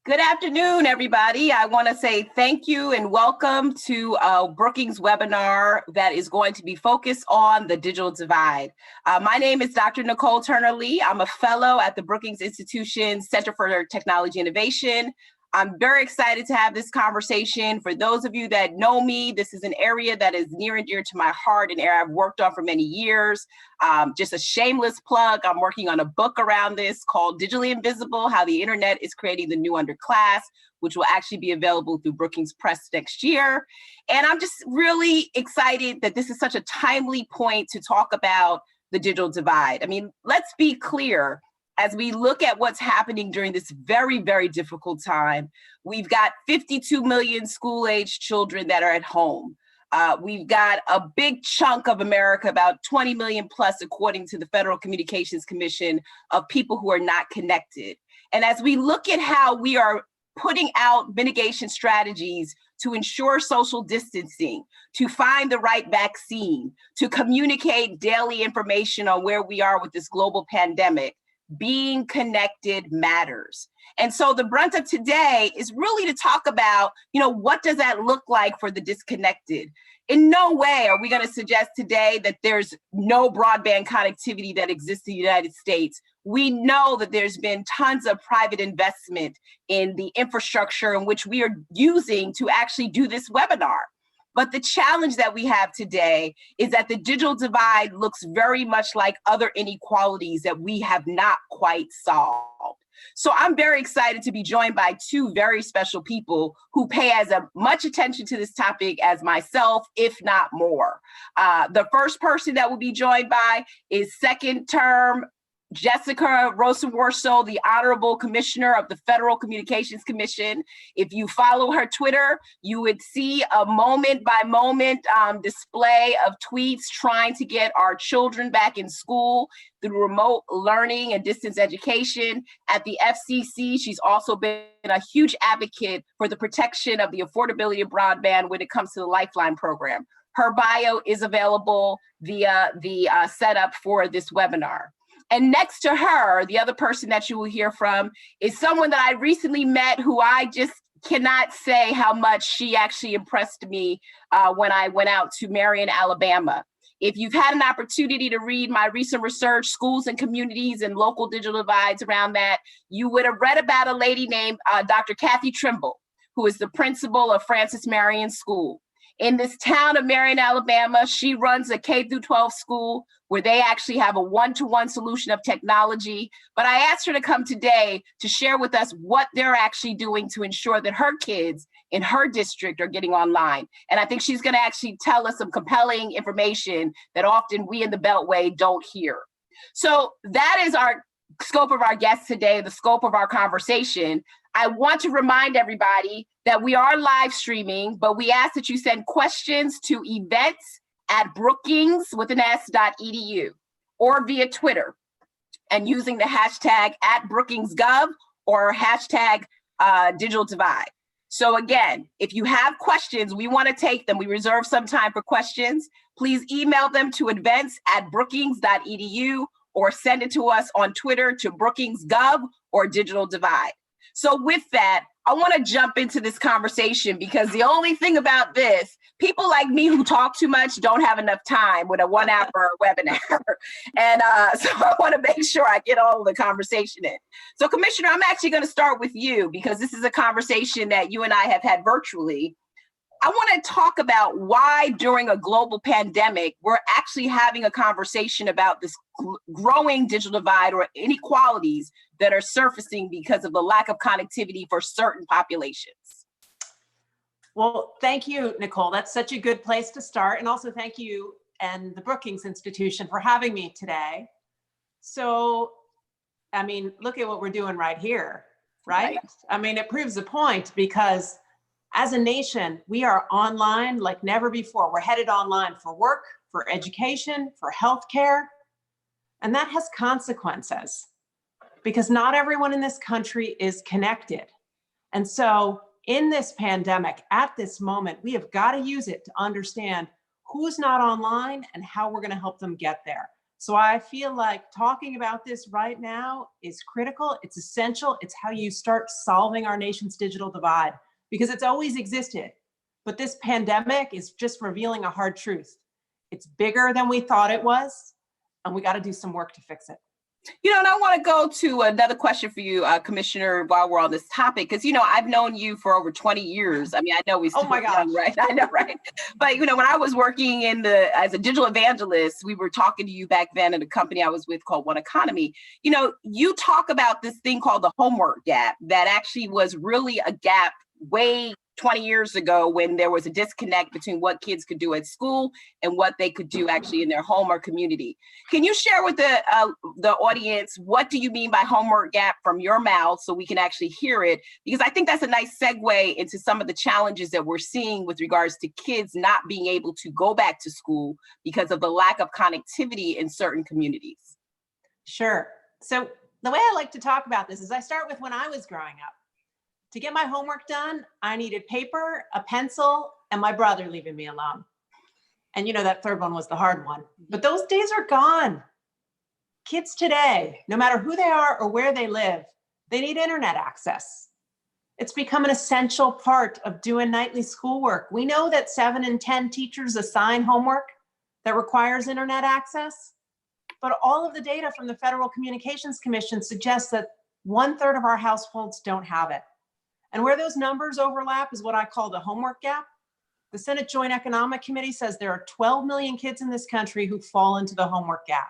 Good afternoon, everybody. I want to say thank you and welcome to Brookings webinar that is going to be focused on the digital divide. My name is Dr. Nicole Turner-Lee. I'm a fellow at the Brookings Institution Center for Technology Innovation. I'm very excited to have this conversation. For those of you that know me, this is an area that is near and dear to my heart, an area I've worked on for many years. Just a shameless plug, I'm working on a book around this called Digitally Invisible: How the Internet is Creating the New Underclass, which will actually be available through Brookings Press next year. And I'm just really excited that this is such a timely point to talk about the digital divide. I mean, let's be clear. As we look at what's happening during this very, very difficult time, we've got 52 million school-aged children that are at home. We've got a big chunk of America, about 20 million plus, according to the Federal Communications Commission, of people who are not connected. And as we look at how we are putting out mitigation strategies to ensure social distancing, to find the right vaccine, to communicate daily information on where we are with this global pandemic, being connected matters. And so the brunt of today is really to talk about, what does that look like for the disconnected? In no way are we going to suggest today that there's no broadband connectivity that exists in the United States. We know that there's been tons of private investment in the infrastructure in which we are using to actually do this webinar. But the challenge that we have today is that the digital divide looks very much like other inequalities that we have not quite solved. So I'm very excited to be joined by two very special people who pay as much attention to this topic as myself, if not more. The first person that we'll be joined by is second term Jessica Rosenworcel, the Honorable Commissioner of the Federal Communications Commission. If you follow her Twitter, you would see a moment-by-moment display of tweets trying to get our children back in school through remote learning and distance education. At the FCC, she's also been a huge advocate for the protection of the affordability of broadband when it comes to the Lifeline program. Her bio is available via the setup for this webinar. And next to her, the other person that you will hear from is someone that I recently met who I just cannot say how much she actually impressed me when I went out to Marion, Alabama. If you've had an opportunity to read my recent research, Schools and Communities and Local Digital Divides around that, you would have read about a lady named Dr. Kathy Trimble, who is the principal of Francis Marion School. In this town of Marion, Alabama, she runs a K-12 school where they actually have a one-to-one solution of technology. But I asked her to come today to share with us what they're actually doing to ensure that her kids in her district are getting online. And I think she's going to actually tell us some compelling information that often we in the Beltway don't hear. So that is our scope of our guest today, the scope of our conversation. I want to remind everybody that we are live streaming, but we ask that you send questions to events@brookings.edu or via Twitter and using the hashtag @BrookingsGov or hashtag digital divide. So again, if you have questions, we want to take them. We reserve some time for questions. Please email them to events@brookings.edu or send it to us on Twitter to BrookingsGov or Digital Divide. So with that, I want to jump into this conversation because the only thing about this, people like me who talk too much don't have enough time with a 1 hour webinar. And so I want to make sure I get all of the conversation in. So Commissioner, I'm actually going to start with you because this is a conversation that you and I have had virtually. I want to talk about why during a global pandemic, we're actually having a conversation about this growing digital divide or inequalities that are surfacing because of the lack of connectivity for certain populations. Well, thank you, Nicole. That's such a good place to start. And also thank you and the Brookings Institution for having me today. So, I mean, look at what we're doing right here, right? I mean, it proves the point because as a nation, we are online like never before. We're headed online for work, for education, for healthcare. And that has consequences because not everyone in this country is connected. And so in this pandemic, at this moment, we have got to use it to understand who's not online and how we're going to help them get there. So I feel like talking about this right now is critical. It's essential. It's how you start solving our nation's digital divide, because it's always existed. But this pandemic is just revealing a hard truth. It's bigger than we thought it was, and we got to do some work to fix it. And I want to go to another question for you, Commissioner, while we're on this topic, because, I've known you for over 20 years. I mean, I know we still young, right? I know, right? But, when I was working as a digital evangelist, we were talking to you back then at a company I was with called One Economy. You talk about this thing called the homework gap that actually was really a gap way 20 years ago, when there was a disconnect between what kids could do at school and what they could do actually in their home or community. Can you share with the audience, what do you mean by homework gap from your mouth, so we can actually hear it? Because I think that's a nice segue into some of the challenges that we're seeing with regards to kids not being able to go back to school because of the lack of connectivity in certain communities. Sure. So the way I like to talk about this is I start with when I was growing up. To get my homework done, I needed paper, a pencil, and my brother leaving me alone. And that third one was the hard one. But those days are gone. Kids today, no matter who they are or where they live, they need internet access. It's become an essential part of doing nightly schoolwork. We know that 7 in 10 teachers assign homework that requires internet access. But all of the data from the Federal Communications Commission suggests that 1/3 of our households don't have it. And where those numbers overlap is what I call the homework gap. The Senate Joint Economic Committee says there are 12 million kids in this country who fall into the homework gap.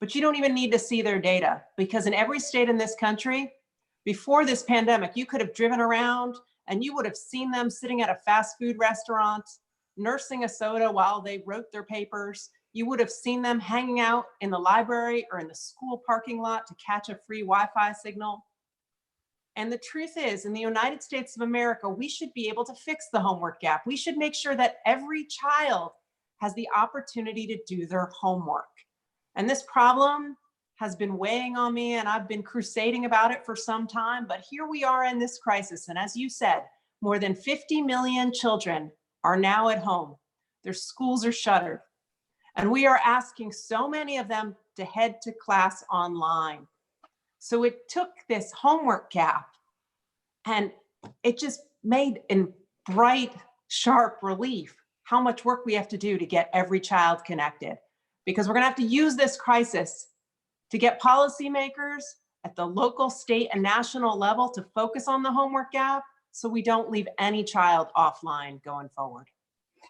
But you don't even need to see their data, because in every state in this country, before this pandemic, you could have driven around and you would have seen them sitting at a fast food restaurant, nursing a soda while they wrote their papers. You would have seen them hanging out in the library or in the school parking lot to catch a free Wi-Fi signal. And the truth is, in the United States of America, we should be able to fix the homework gap. We should make sure that every child has the opportunity to do their homework. And this problem has been weighing on me, and I've been crusading about it for some time, but here we are in this crisis. And as you said, more than 50 million children are now at home. Their schools are shuttered. And we are asking so many of them to head to class online. So it took this homework gap, and it just made in bright, sharp relief how much work we have to do to get every child connected. Because we're gonna have to use this crisis to get policymakers at the local, state, and national level to focus on the homework gap, so we don't leave any child offline going forward.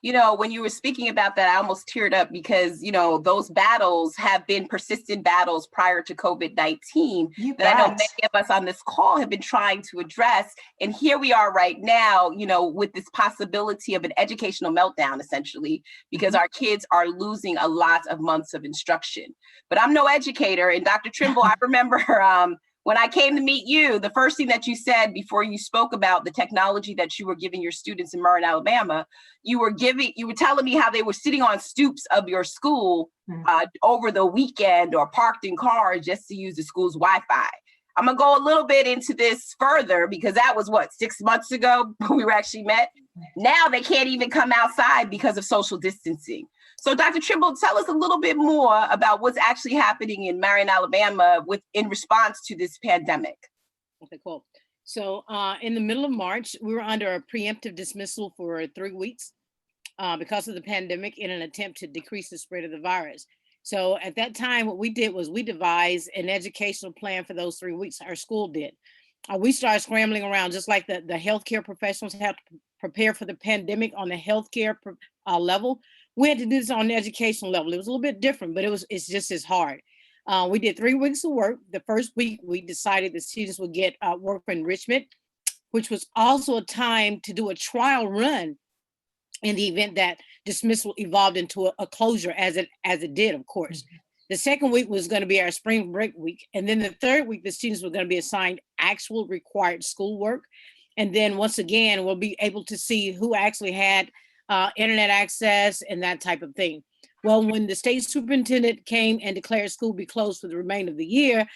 When you were speaking about that, I almost teared up, because, those battles have been persistent battles prior to COVID-19 that I know many of us on this call have been trying to address. And here we are right now, with this possibility of an educational meltdown, essentially, because our kids are losing a lot of months of instruction. But I'm no educator. And Dr. Trimble, I remember when I came to meet you, the first thing that you said before you spoke about the technology that you were giving your students in Murray, Alabama, you were telling me how they were sitting on stoops of your school over the weekend, or parked in cars just to use the school's Wi-Fi. I'm gonna go a little bit into this further, because that was 6 months ago when we were actually met. Now they can't even come outside because of social distancing. So Dr. Trimble, tell us a little bit more about what's actually happening in Marion, Alabama in response to this pandemic. Okay, cool. So in the middle of March, we were under a preemptive dismissal for 3 weeks because of the pandemic, in an attempt to decrease the spread of the virus. So at that time, what we did was we devised an educational plan for those 3 weeks. Our school did. We started scrambling around, just like the healthcare professionals have to prepare for the pandemic on the healthcare level. We had to do this on the educational level. It was a little bit different, but it's just as hard. We did 3 weeks of work. The first week, we decided the students would get work for enrichment, which was also a time to do a trial run in the event that dismissal evolved into a closure, as it did, of course. Mm-hmm. The second week was going to be our spring break week. And then the third week, the students were going to be assigned actual required schoolwork. And then once again, we'll be able to see who actually had internet access and that type of thing. Well, when the state superintendent came and declared school be closed for the remainder of the year,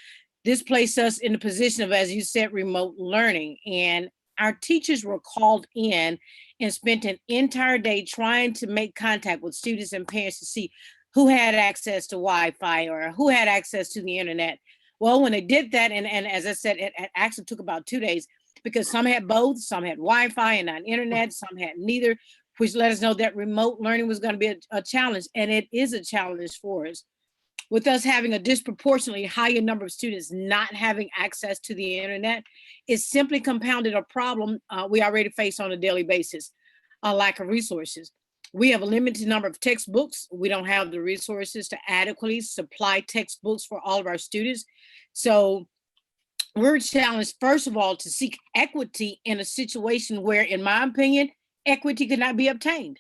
this placed us in the position of, as you said, remote learning. And our teachers were called in and spent an entire day trying to make contact with students and parents to see who had access to Wi-Fi or who had access to the internet. Well, when they did that, and as I said, it actually took about 2 days because some had both, some had Wi-Fi and not internet, some had neither, which let us know that remote learning was going to be a challenge, and it is a challenge for us. With us having a disproportionately higher number of students not having access to the internet, it simply compounded a problem we already face on a daily basis, a lack of resources. We have a limited number of textbooks. We don't have the resources to adequately supply textbooks for all of our students. So we're challenged, first of all, to seek equity in a situation where, in my opinion, equity could not be obtained.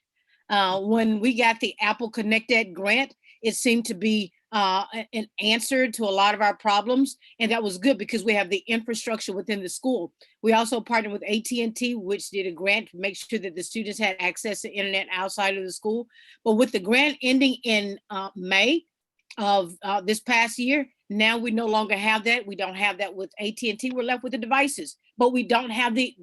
When we got the Apple Connect grant, it seemed to be an answer to a lot of our problems, and that was good because we have the infrastructure within the school. We also partnered with AT&T, which did a grant to make sure that the students had access to internet outside of the school. But with the grant ending in May of this past year, now we no longer have that. We don't have that with AT&T. We're left with the devices, but we don't have the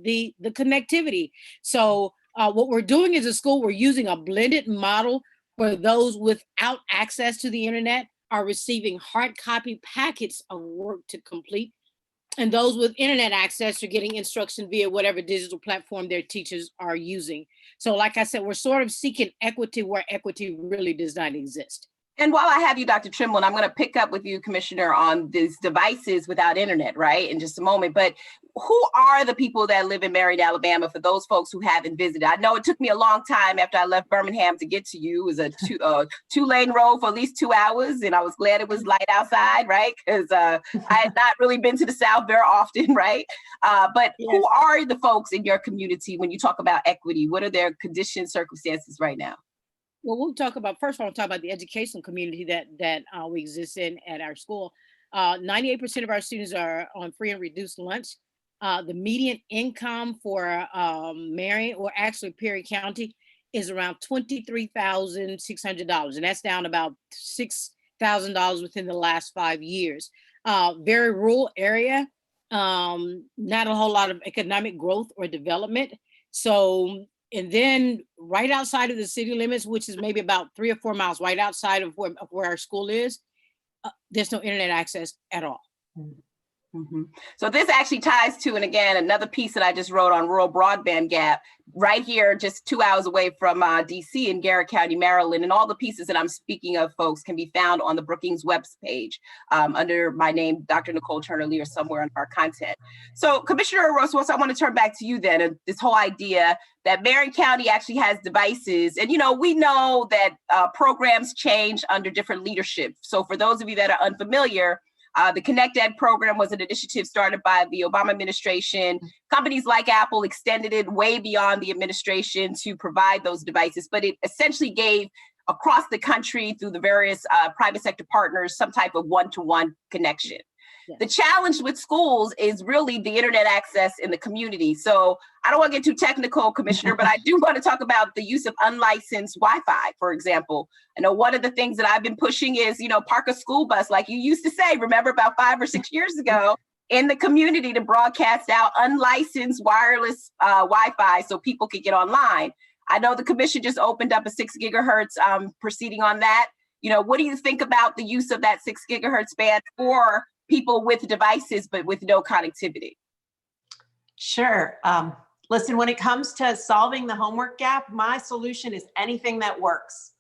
connectivity. So what we're doing as a school, we're using a blended model where those without access to the internet are receiving hard copy packets of work to complete. And those with internet access are getting instruction via whatever digital platform their teachers are using. So like I said, we're sort of seeking equity where equity really does not exist. And while I have you, Dr. Trimble, I'm going to pick up with you, Commissioner, on these devices without internet, right, in just a moment. But who are the people that live in Marion, Alabama, for those folks who haven't visited? I know it took me a long time after I left Birmingham to get to you. It was a two-lane road for at least 2 hours, and I was glad it was light outside, right, because I had not really been to the South very often, right? But yes. Who are the folks in your community when you talk about equity? What are their conditions, circumstances right now? Well, we'll talk about, first of all, we'll talk about the educational community that we exist in at our school. 98% of our students are on free and reduced lunch. The median income for Marion, or actually Perry County, is around $23,600, and that's down about $6,000 within the last 5 years. Very rural area, not a whole lot of economic growth or development. So, and then right outside of the city limits, which is maybe about 3 or 4 miles right outside of where our school is, there's no internet access at all. Mm-hmm. So this actually ties to, and again, another piece that I just wrote on rural broadband gap right here, just 2 hours away from DC in Garrett County, Maryland. And all the pieces that I'm speaking of, folks, can be found on the Brookings web page under my name, Dr. Nicole Turner-Lee, or somewhere on our content. So Commissioner Rosewell, I want to turn back to you then, and this whole idea that Marion County actually has devices. And, you know, we know that programs change under different leadership. So for those of you that are unfamiliar, the Connect Ed program was an initiative started by the Obama administration. Companies like Apple extended it way beyond the administration to provide those devices, but it essentially gave across the country through the various private sector partners some type of one-to-one connection. The challenge with schools is really the internet access in the community. So I don't want to get too technical, Commissioner, but I do want to talk about the use of unlicensed Wi-Fi, for example. I know one of the things that I've been pushing is, you know, park a school bus, like you used to say, remember about 5 or 6 years ago, in the community to broadcast out unlicensed wireless Wi-Fi so people could get online. I know the commission just opened up a 6 gigahertz proceeding on that. You know, what do you think about the use of that 6 gigahertz band for people with devices, but with no connectivity? Sure. Listen, when it comes to solving the homework gap, my solution is anything that works.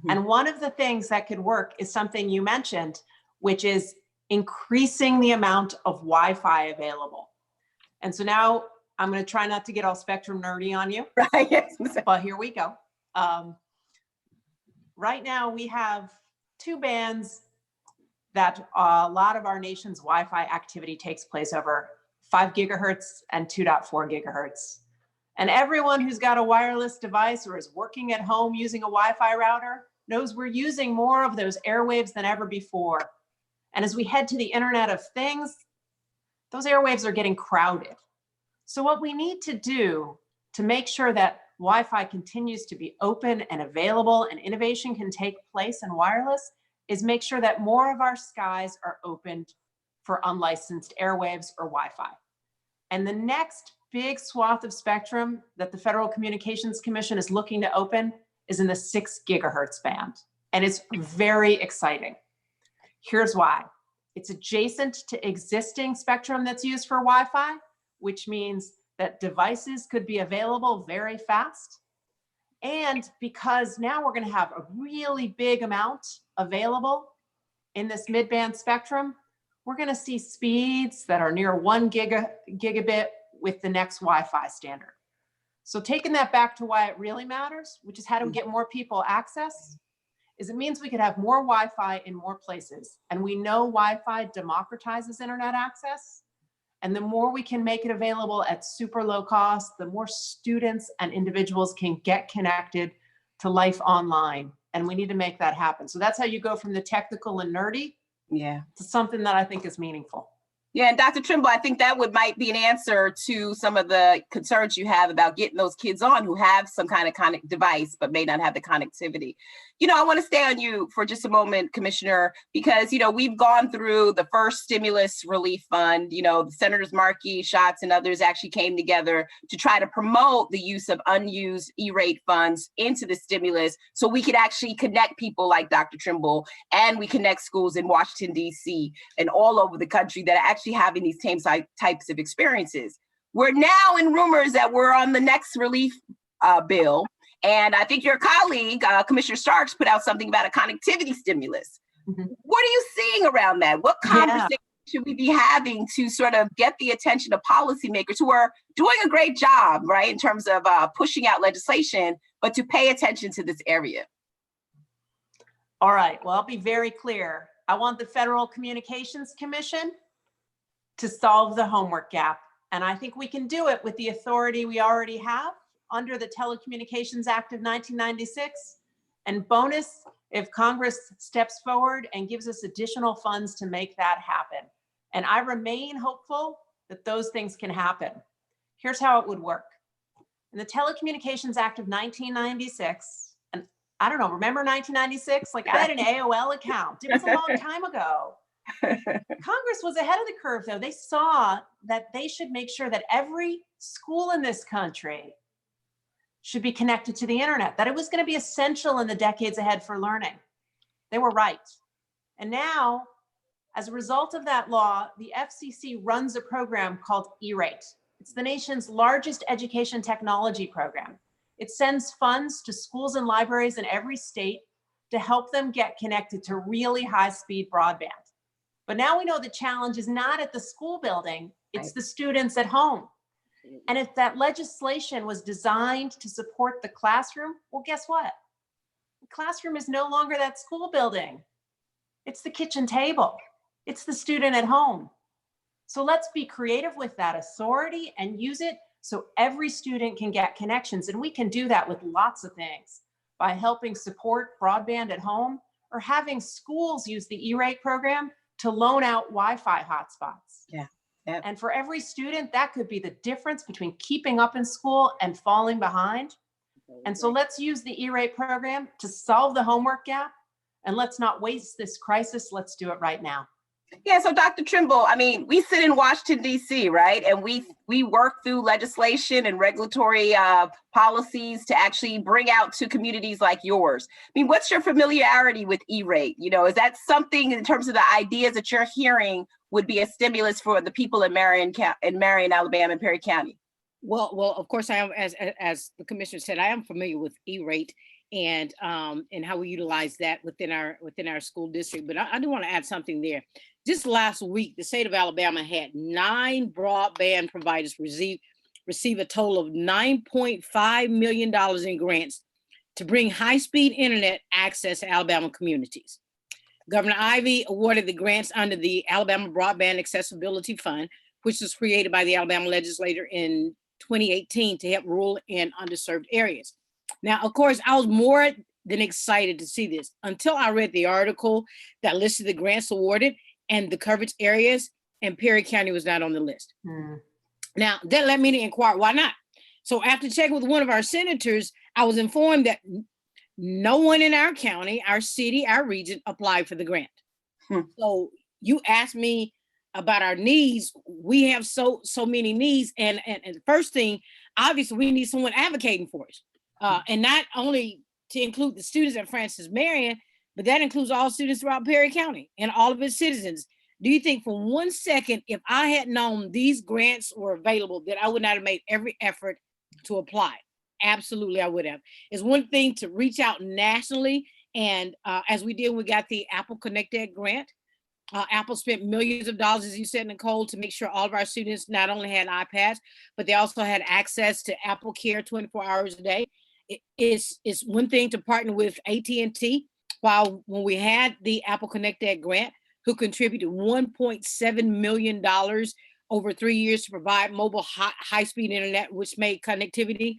And one of the things that could work is something you mentioned, which is increasing the amount of Wi-Fi available. And so now I'm going to try not to get all spectrum nerdy on you, right? Yes. But here we go. Right now we have 2 bands that a lot of our nation's Wi-Fi activity takes place over, 5 gigahertz and 2.4 gigahertz. And everyone who's got a wireless device or is working at home using a Wi-Fi router knows we're using more of those airwaves than ever before. And as we head to the Internet of Things, those airwaves are getting crowded. So what we need to do to make sure that Wi-Fi continues to be open and available and innovation can take place in wireless is make sure that more of our skies are opened for unlicensed airwaves or Wi-Fi. And the next big swath of spectrum that the Federal Communications Commission is looking to open is in the 6 gigahertz band. and it's very exciting. Here's why. It's adjacent to existing spectrum that's used for Wi-Fi, which means that devices could be available very fast. And because now we're going to have a really big amount available in this mid-band spectrum, we're going to see speeds that are near 1 gigabit with the next Wi-Fi standard. So taking that back to why it really matters, which is how do we get more people access, is it means we could have more Wi-Fi in more places. And we know Wi-Fi democratizes internet access. And the more we can make it available at super low cost, the more students and individuals can get connected to life online. And we need to make that happen. So that's how you go from the technical and nerdy to something that I think is meaningful. Yeah, and Dr. Trimble, I think that might be an answer to some of the concerns you have about getting those kids on who have some kind of device, but may not have the connectivity. You know, I want to stay on you for just a moment, Commissioner, because, you know, we've gone through the first stimulus relief fund. You know, Senators Markey, Schatz, and others actually came together to try to promote the use of unused E-rate funds into the stimulus so we could actually connect people like Dr. Trimble, and we connect schools in Washington, D.C. and all over the country that are actually having these same types of experiences. We're now in rumors that we're on the next relief bill. And I think your colleague, Commissioner Starks, put out something about a connectivity stimulus. What are you seeing around that? What conversation should we be having to sort of get the attention of policymakers who are doing a great job, right, in terms of pushing out legislation, but to pay attention to this area? All right, well, I'll be very clear. I want the Federal Communications Commission to solve the homework gap. And I think we can do it with the authority we already have under the Telecommunications Act of 1996. And bonus, if Congress steps forward and gives us additional funds to make that happen. And I remain hopeful that those things can happen. Here's how it would work. In the Telecommunications Act of 1996, and I don't know, remember 1996? Like I had an AOL account. It was a long time ago. Congress was ahead of the curve, though. They saw that they should make sure that every school in this country should be connected to the internet, that it was going to be essential in the decades ahead for learning. They were right. And now, as a result of that law, the FCC runs a program called E-rate. It's the nation's largest education technology program. It sends funds to schools and libraries in every state to help them get connected to really high-speed broadband. But now we know the challenge is not at the school building, it's the students at home. And if that legislation was designed to support the classroom, well, guess what? The classroom is no longer that school building. It's the kitchen table. It's the student at home. So let's be creative with that authority and use it so every student can get connections. And we can do that with lots of things, by helping support broadband at home or having schools use the E-rate program to loan out Wi-Fi hotspots. And for every student, that could be the difference between keeping up in school and falling behind. And so let's use the E-rate program to solve the homework gap, and let's not waste this crisis. Let's do it right now. Yeah, so Dr. Trimble, I mean, we sit in Washington, D.C., right? And we work through legislation and regulatory policies to actually bring out to communities like yours. I mean, what's your familiarity with E-rate? You know, is that something in terms of the ideas that you're hearing would be a stimulus for the people in Marion, Alabama, and Perry County? Well, of course, I am, as the commissioner said, I am familiar with E-rate and how we utilize that within our school district. But I do want to add something there. Just last week, the state of Alabama had 9 broadband providers receive a total of $9.5 million in grants to bring high-speed internet access to Alabama communities. Governor Ivey awarded the grants under the Alabama Broadband Accessibility Fund, which was created by the Alabama legislature in 2018 to help rural and underserved areas. Now, of course, I was more than excited to see this until I read the article that listed the grants awarded and the coverage areas, and Perry County was not on the list. Now, that led me to inquire, why not? So after checking with one of our senators, I was informed that no one in our county, our city, our region applied for the grant. So you asked me about our needs. We have so many needs. And the first thing, obviously, we need someone advocating for us. And not only to include the students at Francis Marion, but that includes all students throughout Perry County and all of its citizens. Do you think for 1 second, if I had known these grants were available, that I would not have made every effort to apply? Absolutely, I would have. It's one thing to reach out nationally, and as we did, we got the Apple Connected grant. Apple spent millions of dollars, as you said, Nicole, to make sure all of our students not only had iPads, but they also had access to Apple Care 24 hours a day. It's one thing to partner with AT&T, while when we had the Apple Connected grant, who contributed $1.7 million over 3 years to provide mobile high-speed internet, which made connectivity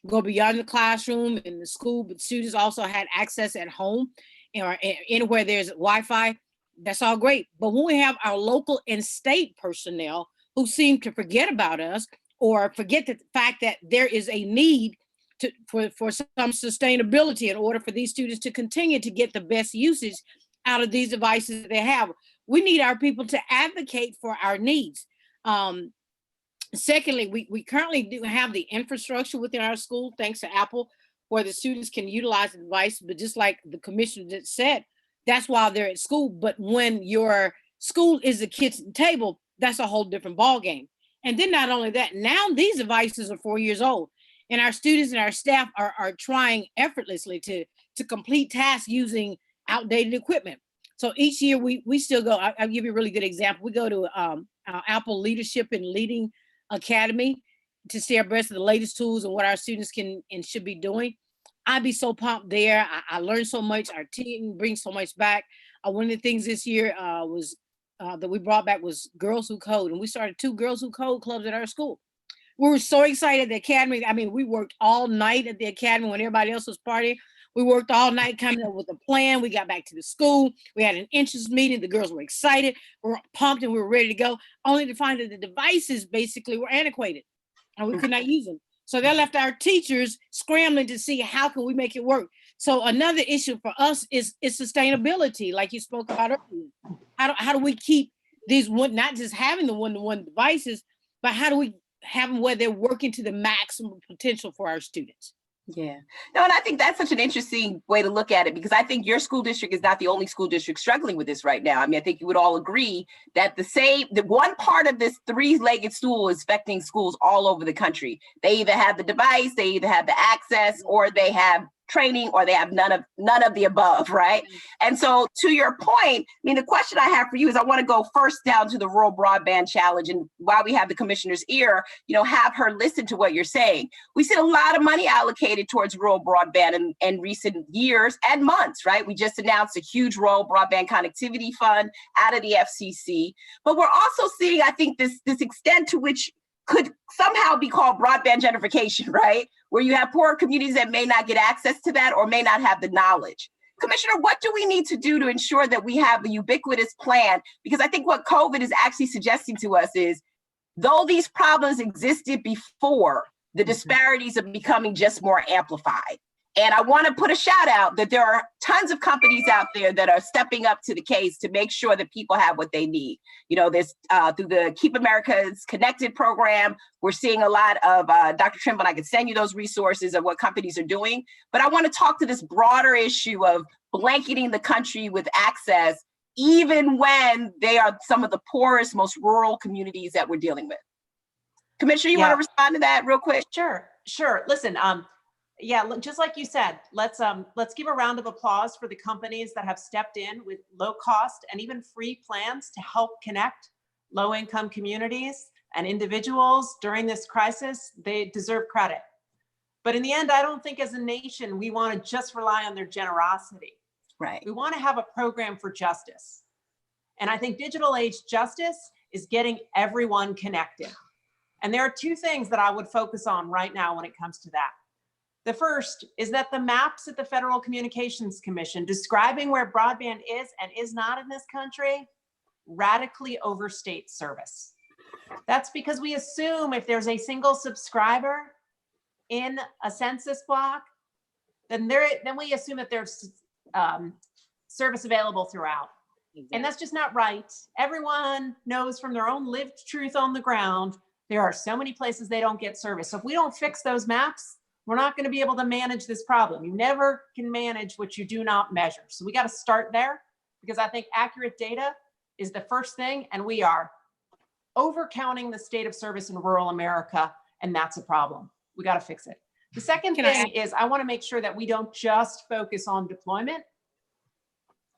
go beyond the classroom and the school, but students also had access at home or anywhere there's Wi-Fi. That's all great. But when we have our local and state personnel who seem to forget about us or forget the fact that there is a need for some sustainability in order for these students to continue to get the best usage out of these devices that they have, we need our people to advocate for our needs. Secondly, we currently do have the infrastructure within our school, thanks to Apple, where the students can utilize the device. But just like the commissioner just said, that's while they're at school. But when your school is the kitchen table, that's a whole different ballgame. And then not only that, now these devices are 4 years old, and our students and our staff are trying effortlessly to complete tasks using outdated equipment. So each year we still go. I'll give you a really good example. We go to Apple Leadership and Leading Academy to stay abreast of the latest tools and what our students can and should be doing. I'd be so pumped there. I learned so much. Our team brings so much back. One of the things this year was that we brought back was Girls Who Code, and we started 2 Girls Who Code clubs at our school. We were so excited at the academy. I mean, we worked all night at the academy when everybody else was partying. We worked all night coming up with a plan. We got back to the school. We had an interest meeting. The girls were excited. We were pumped and we were ready to go, only to find that the devices basically were antiquated and we could not use them. So that left our teachers scrambling to see how can we make it work. So another issue for us is sustainability, like you spoke about earlier. How do we keep these not just having the one-to-one devices, but how do we have them where they're working to the maximum potential for our students? Yeah, no, and I think that's such an interesting way to look at it, because I think your school district is not the only school district struggling with this right now. I mean, I think you would all agree that the one part of this 3-legged stool is affecting schools all over the country. They either have the device, they either have the access, or they have training, or they have none of the above, right? And so to your point, I mean, the question I have for you is, I want to go first down to the rural broadband challenge, and while we have the commissioner's ear, have her listen to what you're saying. We've seen a lot of money allocated towards rural broadband in recent years and months, right? We just announced a huge rural broadband connectivity fund out of the FCC, but we're also seeing, I think, this extent to which could somehow be called broadband gentrification, right? Where you have poor communities that may not get access to that or may not have the knowledge. Commissioner, what do we need to do to ensure that we have a ubiquitous plan? Because I think what COVID is actually suggesting to us is, though these problems existed before, the disparities are becoming just more amplified. And I want to put a shout out that there are tons of companies out there that are stepping up to the case to make sure that people have what they need. There's through the Keep America's Connected program, we're seeing a lot of, Dr. Trimble, I can send you those resources of what companies are doing. But I want to talk to this broader issue of blanketing the country with access, even when they are some of the poorest, most rural communities that we're dealing with. Commissioner, you want to respond to that real quick? Sure. Listen, yeah, just like you said, let's give a round of applause for the companies that have stepped in with low cost and even free plans to help connect low-income communities and individuals during this crisis. They deserve credit. But in the end, I don't think as a nation, we want to just rely on their generosity. Right. We want to have a program for justice. And I think digital age justice is getting everyone connected. And there are 2 things that I would focus on right now when it comes to that. The first is that the maps at the Federal Communications Commission describing where broadband is and is not in this country radically overstate service. That's because we assume if there's a single subscriber in a census block, then we assume that there's service available throughout. Exactly. And that's just not right. Everyone knows from their own lived truth on the ground, there are so many places they don't get service. So if we don't fix those maps, we're not going to be able to manage this problem. You never can manage what you do not measure. So we got to start there, because I think accurate data is the first thing, and we are overcounting the state of service in rural America, and that's a problem. We got to fix it. The second thing is I want to make sure that we don't just focus on deployment.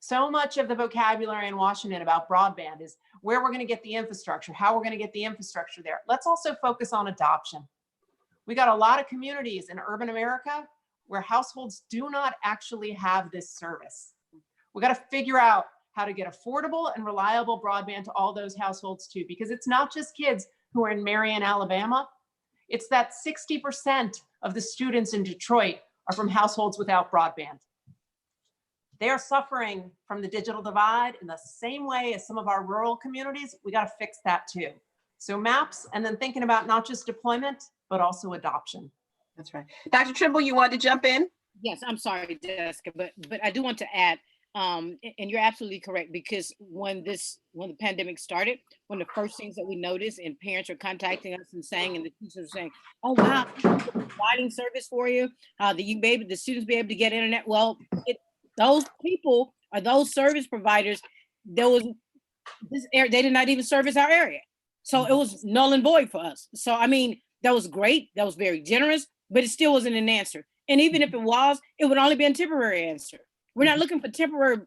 So much of the vocabulary in Washington about broadband is where we're going to get the infrastructure, how we're going to get the infrastructure there. Let's also focus on adoption. We got a lot of communities in urban America where households do not actually have this service. We got to figure out how to get affordable and reliable broadband to all those households too, because it's not just kids who are in Marion, Alabama. It's that 60% of the students in Detroit are from households without broadband. They are suffering from the digital divide in the same way as some of our rural communities. We got to fix that too. So maps, and then thinking about not just deployment, but also adoption. That's right. Dr. Trimble, you wanted to jump in? Yes, I'm sorry, Jessica, but I do want to add, and you're absolutely correct, because when the pandemic started, one of the first things that we noticed, and parents are contacting us and saying, and the teachers are saying, "Oh wow, we're providing service for you. The students be able to get internet." Well, those people or those service providers, they did not even service our area, so it was null and void for us. So I mean, that was great. That was very generous, but it still wasn't an answer. And even if it was, it would only be a temporary answer. We're not looking for temporary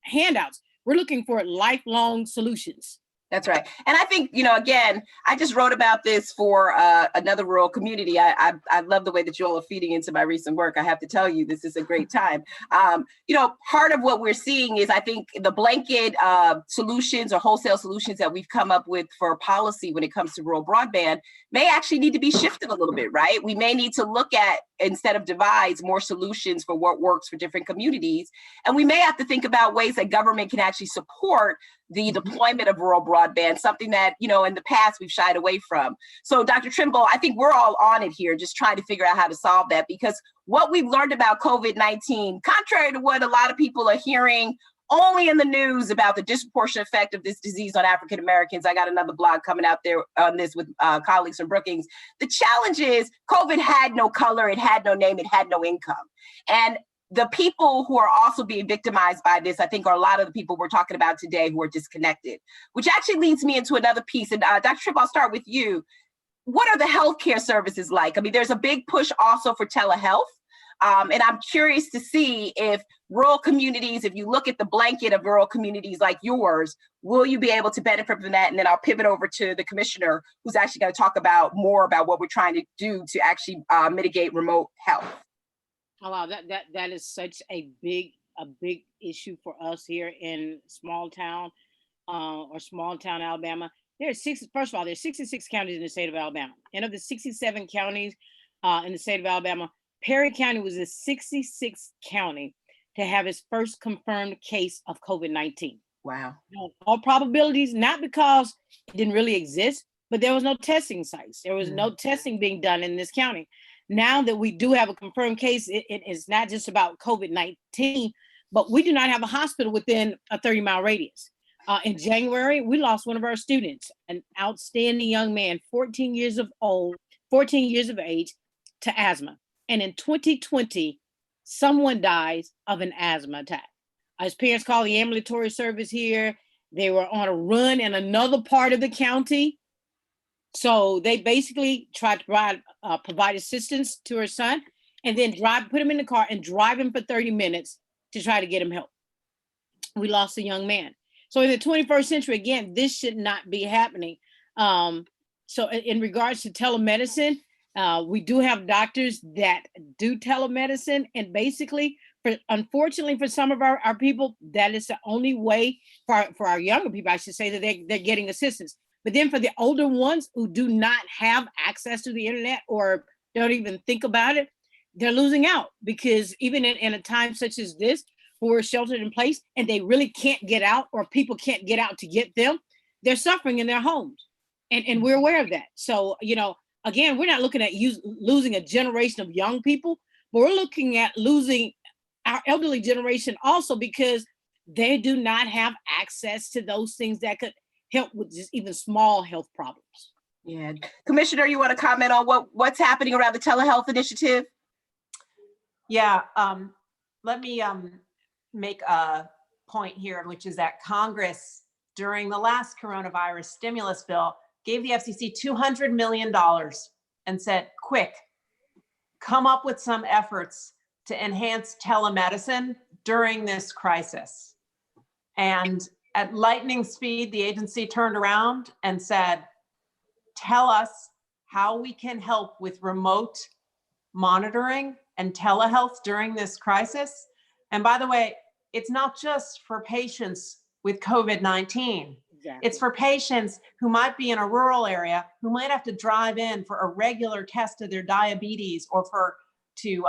handouts. We're looking for lifelong solutions. That's right. And I think, again, I just wrote about this for another rural community. I love the way that you all are feeding into my recent work. I have to tell you, this is a great time. Part of what we're seeing is, I think, the blanket solutions or wholesale solutions that we've come up with for policy when it comes to rural broadband may actually need to be shifted a little bit, right? We may need to look at, instead of divides, more solutions for what works for different communities. And we may have to think about ways that government can actually support the deployment of rural broadband, something that, in the past we've shied away from. So Dr. Trimble, I think we're all on it here, just trying to figure out how to solve that, because what we've learned about COVID-19, contrary to what a lot of people are hearing only in the news about the disproportionate effect of this disease on African Americans. I got another blog coming out there on this with colleagues from Brookings. The challenge is COVID had no color, it had no name, it had no income. And the people who are also being victimized by this, I think, are a lot of the people we're talking about today who are disconnected, which actually leads me into another piece. And Dr. Tripp, I'll start with you. What are the healthcare services like? I mean, there's a big push also for telehealth. And I'm curious to see if rural communities, if you look at the blanket of rural communities like yours, will you be able to benefit from that? And then I'll pivot over to the commissioner, who's actually going to talk more about what we're trying to do to actually mitigate remote health. Oh, wow, that is such a big issue for us here in small town Alabama. There's 66 counties in the state of Alabama. And of the 67 counties in the state of Alabama, Perry County was the 66th county to have its first confirmed case of COVID-19. Wow. All probabilities, not because it didn't really exist, but there was no testing sites. There was no testing being done in this county. Now that we do have a confirmed case, it is not just about COVID-19, but we do not have a hospital within a 30-mile radius. In January, we lost one of our students, an outstanding young man, 14 years of age, to asthma. And in 2020, someone dies of an asthma attack. His parents called the ambulatory service here. They were on a run in another part of the county. So they basically tried to provide assistance to her son, and then put him in the car and drive him for 30 minutes to try to get him help. We lost a young man. So in the 21st century, again, this should not be happening. So in regards to telemedicine, we do have doctors that do telemedicine, and basically, unfortunately for some of our people, that is the only way for our younger people, I should say, that they're getting assistance. But then for the older ones who do not have access to the internet or don't even think about it, they're losing out, because even in a time such as this, who are sheltered in place and they really can't get out, or people can't get out to get them, they're suffering in their homes. And we're aware of that. So, again, we're not looking at losing a generation of young people, but we're looking at losing our elderly generation also, because they do not have access to those things that could help with just even small health problems. Yeah. Commissioner, you want to comment on what's happening around the telehealth initiative? Yeah, let me make a point here, which is that Congress, during the last coronavirus stimulus bill, gave the FCC $200 million and said, quick, come up with some efforts to enhance telemedicine during this crisis. And at lightning speed, the agency turned around and said, tell us how we can help with remote monitoring and telehealth during this crisis. And by the way, it's not just for patients with COVID-19. Exactly. It's for patients who might be in a rural area, who might have to drive in for a regular test of their diabetes or to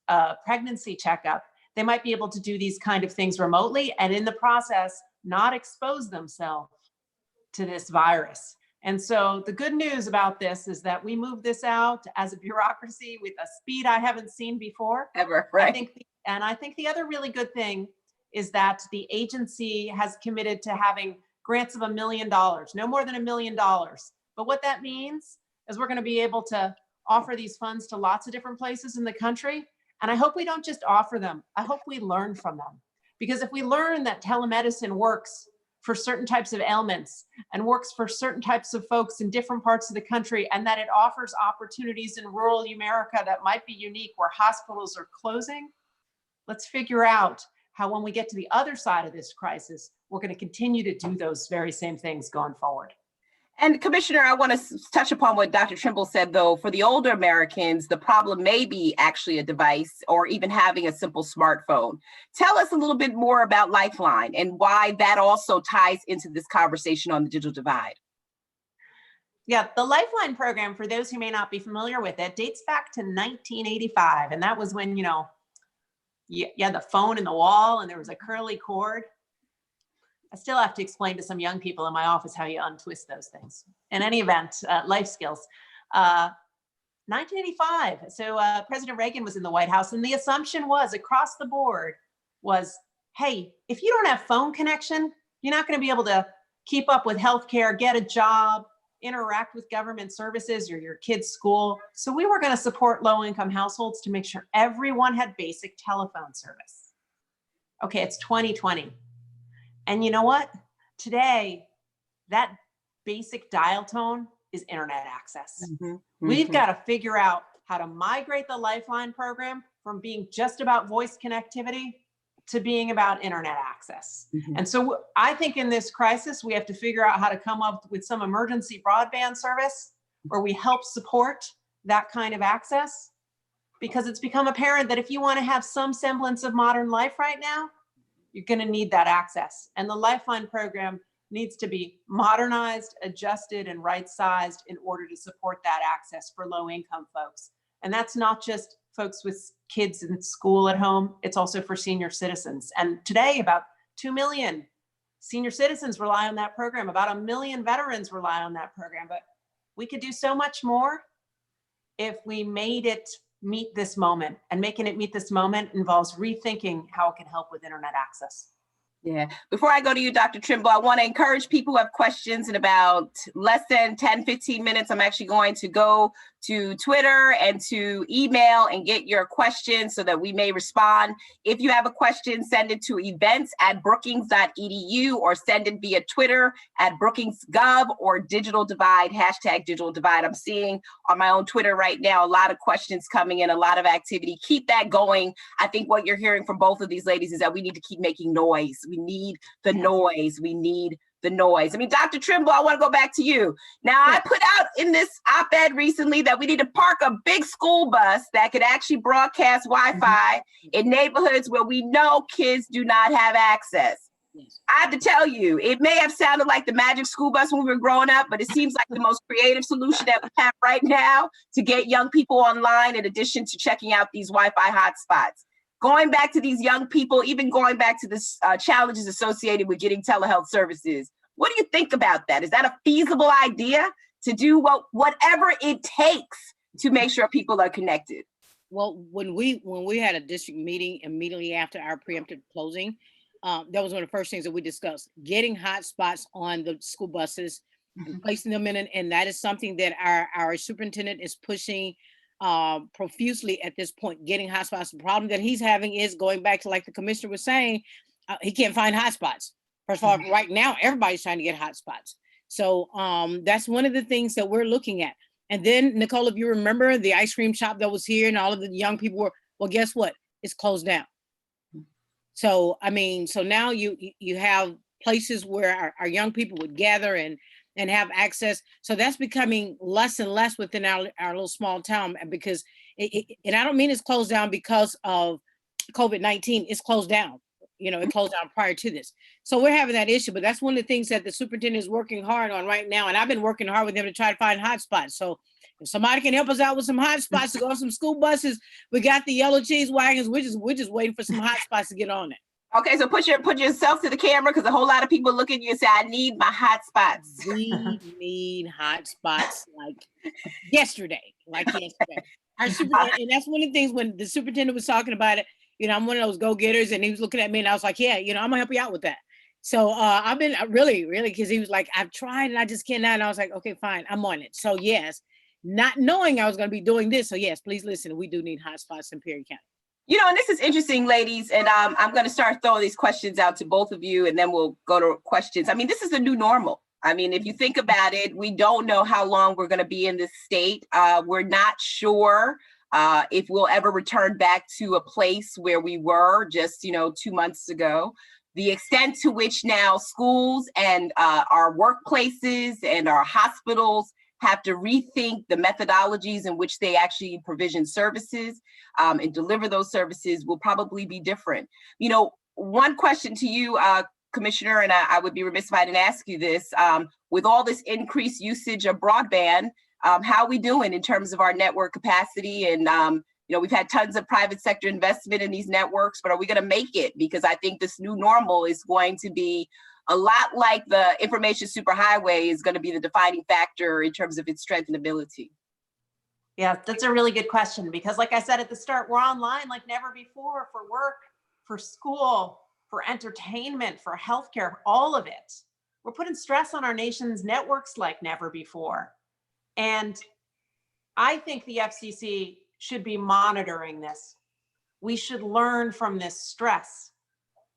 a pregnancy checkup. They might be able to do these kind of things remotely and in the process, not expose themselves to this virus. And so the good news about this is that we moved this out as a bureaucracy with a speed I haven't seen before. Ever, right? I think the other really good thing is that the agency has committed to having grants of $1 million, no more than $1 million. But what that means is we're going to be able to offer these funds to lots of different places in the country. And I hope we don't just offer them. I hope we learn from them. Because if we learn that telemedicine works for certain types of ailments and works for certain types of folks in different parts of the country, and that it offers opportunities in rural America that might be unique where hospitals are closing, let's figure out how when we get to the other side of this crisis, we're going to continue to do those very same things going forward. And Commissioner, I want to touch upon what Dr. Trimble said, though. For the older Americans, the problem may be actually a device or even having a simple smartphone. Tell us a little bit more about Lifeline and why that also ties into this conversation on the digital divide. Yeah, the Lifeline program, for those who may not be familiar with it, dates back to 1985. And that was when, you had the phone in the wall and there was a curly cord. I still have to explain to some young people in my office how you untwist those things. In any event, life skills. 1985, so President Reagan was in the White House, and the assumption was across the board was, hey, if you don't have phone connection, you're not going to be able to keep up with healthcare, get a job, interact with government services or your kid's school. So we were going to support low-income households to make sure everyone had basic telephone service. Okay, it's 2020. And you know what? Today, that basic dial tone is internet access. We've got to figure out how to migrate the Lifeline program from being just about voice connectivity to being about internet access. And so I think in this crisis, we have to figure out how to come up with some emergency broadband service where we help support that kind of access, because it's become apparent that if you want to have some semblance of modern life right now, you're going to need that access. And the Lifeline program needs to be modernized, adjusted, and right-sized in order to support that access for low-income folks. And that's not just folks with kids in school at home, it's also for senior citizens. And today, about 2 million senior citizens rely on that program. About 1 million veterans rely on that program. But we could do so much more if we made it meet this moment, and making it meet this moment involves rethinking how it can help with internet access. Yeah. Before I go to you, Dr. Trimble, I want to encourage people who have questions in about less than 10, 15 minutes. I'm actually going to go to Twitter and to email and get your questions so that we may respond. If you have a question, send it to events@brookings.edu or send it via Twitter @Brookings.gov or Digital Divide, #Digital Divide. I'm seeing on my own Twitter right now a lot of questions coming in, a lot of activity. Keep that going. I think what you're hearing from both of these ladies is that we need to keep making noise. We need the noise. We need the noise. I mean, Dr. Trimble, I want to go back to you. Now, I put out in this op-ed recently that we need to park a big school bus that could actually broadcast Wi-Fi in neighborhoods where we know kids do not have access. I have to tell you, it may have sounded like the magic school bus when we were growing up, but it seems like the most creative solution that we have right now to get young people online, in addition to checking out these Wi-Fi hotspots. Going back to these young people, even going back to the challenges associated with getting telehealth services. What do you think about that? Is that a feasible idea to do whatever it takes to make sure people are connected? Well, when we had a district meeting immediately after our preemptive closing, that was one of the first things that we discussed, getting hotspots on the school buses and placing them in, and that is something that our superintendent is pushing profusely at this point getting hotspots. The problem that he's having is going back to, like the commissioner was saying, he can't find hotspots. First of all, right now, everybody's trying to get hotspots. So that's one of the things that we're looking at. And then, Nicole, if you remember the ice cream shop that was here and all of the young people were, well, guess what? It's closed down. So, I mean, so now you have places where our young people would gather and have access. So that's becoming less and less within our little small town, because and I don't mean it's closed down because of COVID-19, it's closed down. You know, it closed down prior to this. So we're having that issue, but that's one of the things that the superintendent is working hard on right now. And I've been working hard with them to try to find hotspots. So if somebody can help us out with some hotspots to go on some school buses, we got the yellow cheese wagons. We're just waiting for some hotspots to get on it. Okay, so put yourself to the camera, because a whole lot of people look at you and say, I need my hotspots. We need hotspots like yesterday. And that's one of the things when the superintendent was talking about it, you know, I'm one of those go-getters, and he was looking at me and I was like, yeah, you know, I'm gonna help you out with that. So I've been really, because he was like, I've tried and I just cannot. And I was like, okay, fine, I'm on it. So yes, not knowing I was gonna be doing this. So yes, please listen, we do need hotspots in Perry County. You know, and this is interesting, ladies, and I'm going to start throwing these questions out to both of you, and then we'll go to questions. I mean, this is the new normal. I mean, if you think about it, we don't know how long we're going to be in this state. We're not sure if we'll ever return back to a place where we were just, 2 months ago. The extent to which now schools and our workplaces and our hospitals have to rethink the methodologies in which they actually provision services and deliver those services will probably be different. One question to you, Commissioner, and I would be remiss if I didn't ask you this, with all this increased usage of broadband, how are we doing in terms of our network capacity? And, we've had tons of private sector investment in these networks, but are we going to make it? Because I think this new normal is going to be a lot like the information superhighway is going to be the defining factor in terms of its strength and ability. Yeah, that's a really good question, because like I said at the start, we're online like never before, for work, for school, for entertainment, for healthcare, all of it. We're putting stress on our nation's networks like never before. And I think the FCC should be monitoring this. We should learn from this stress.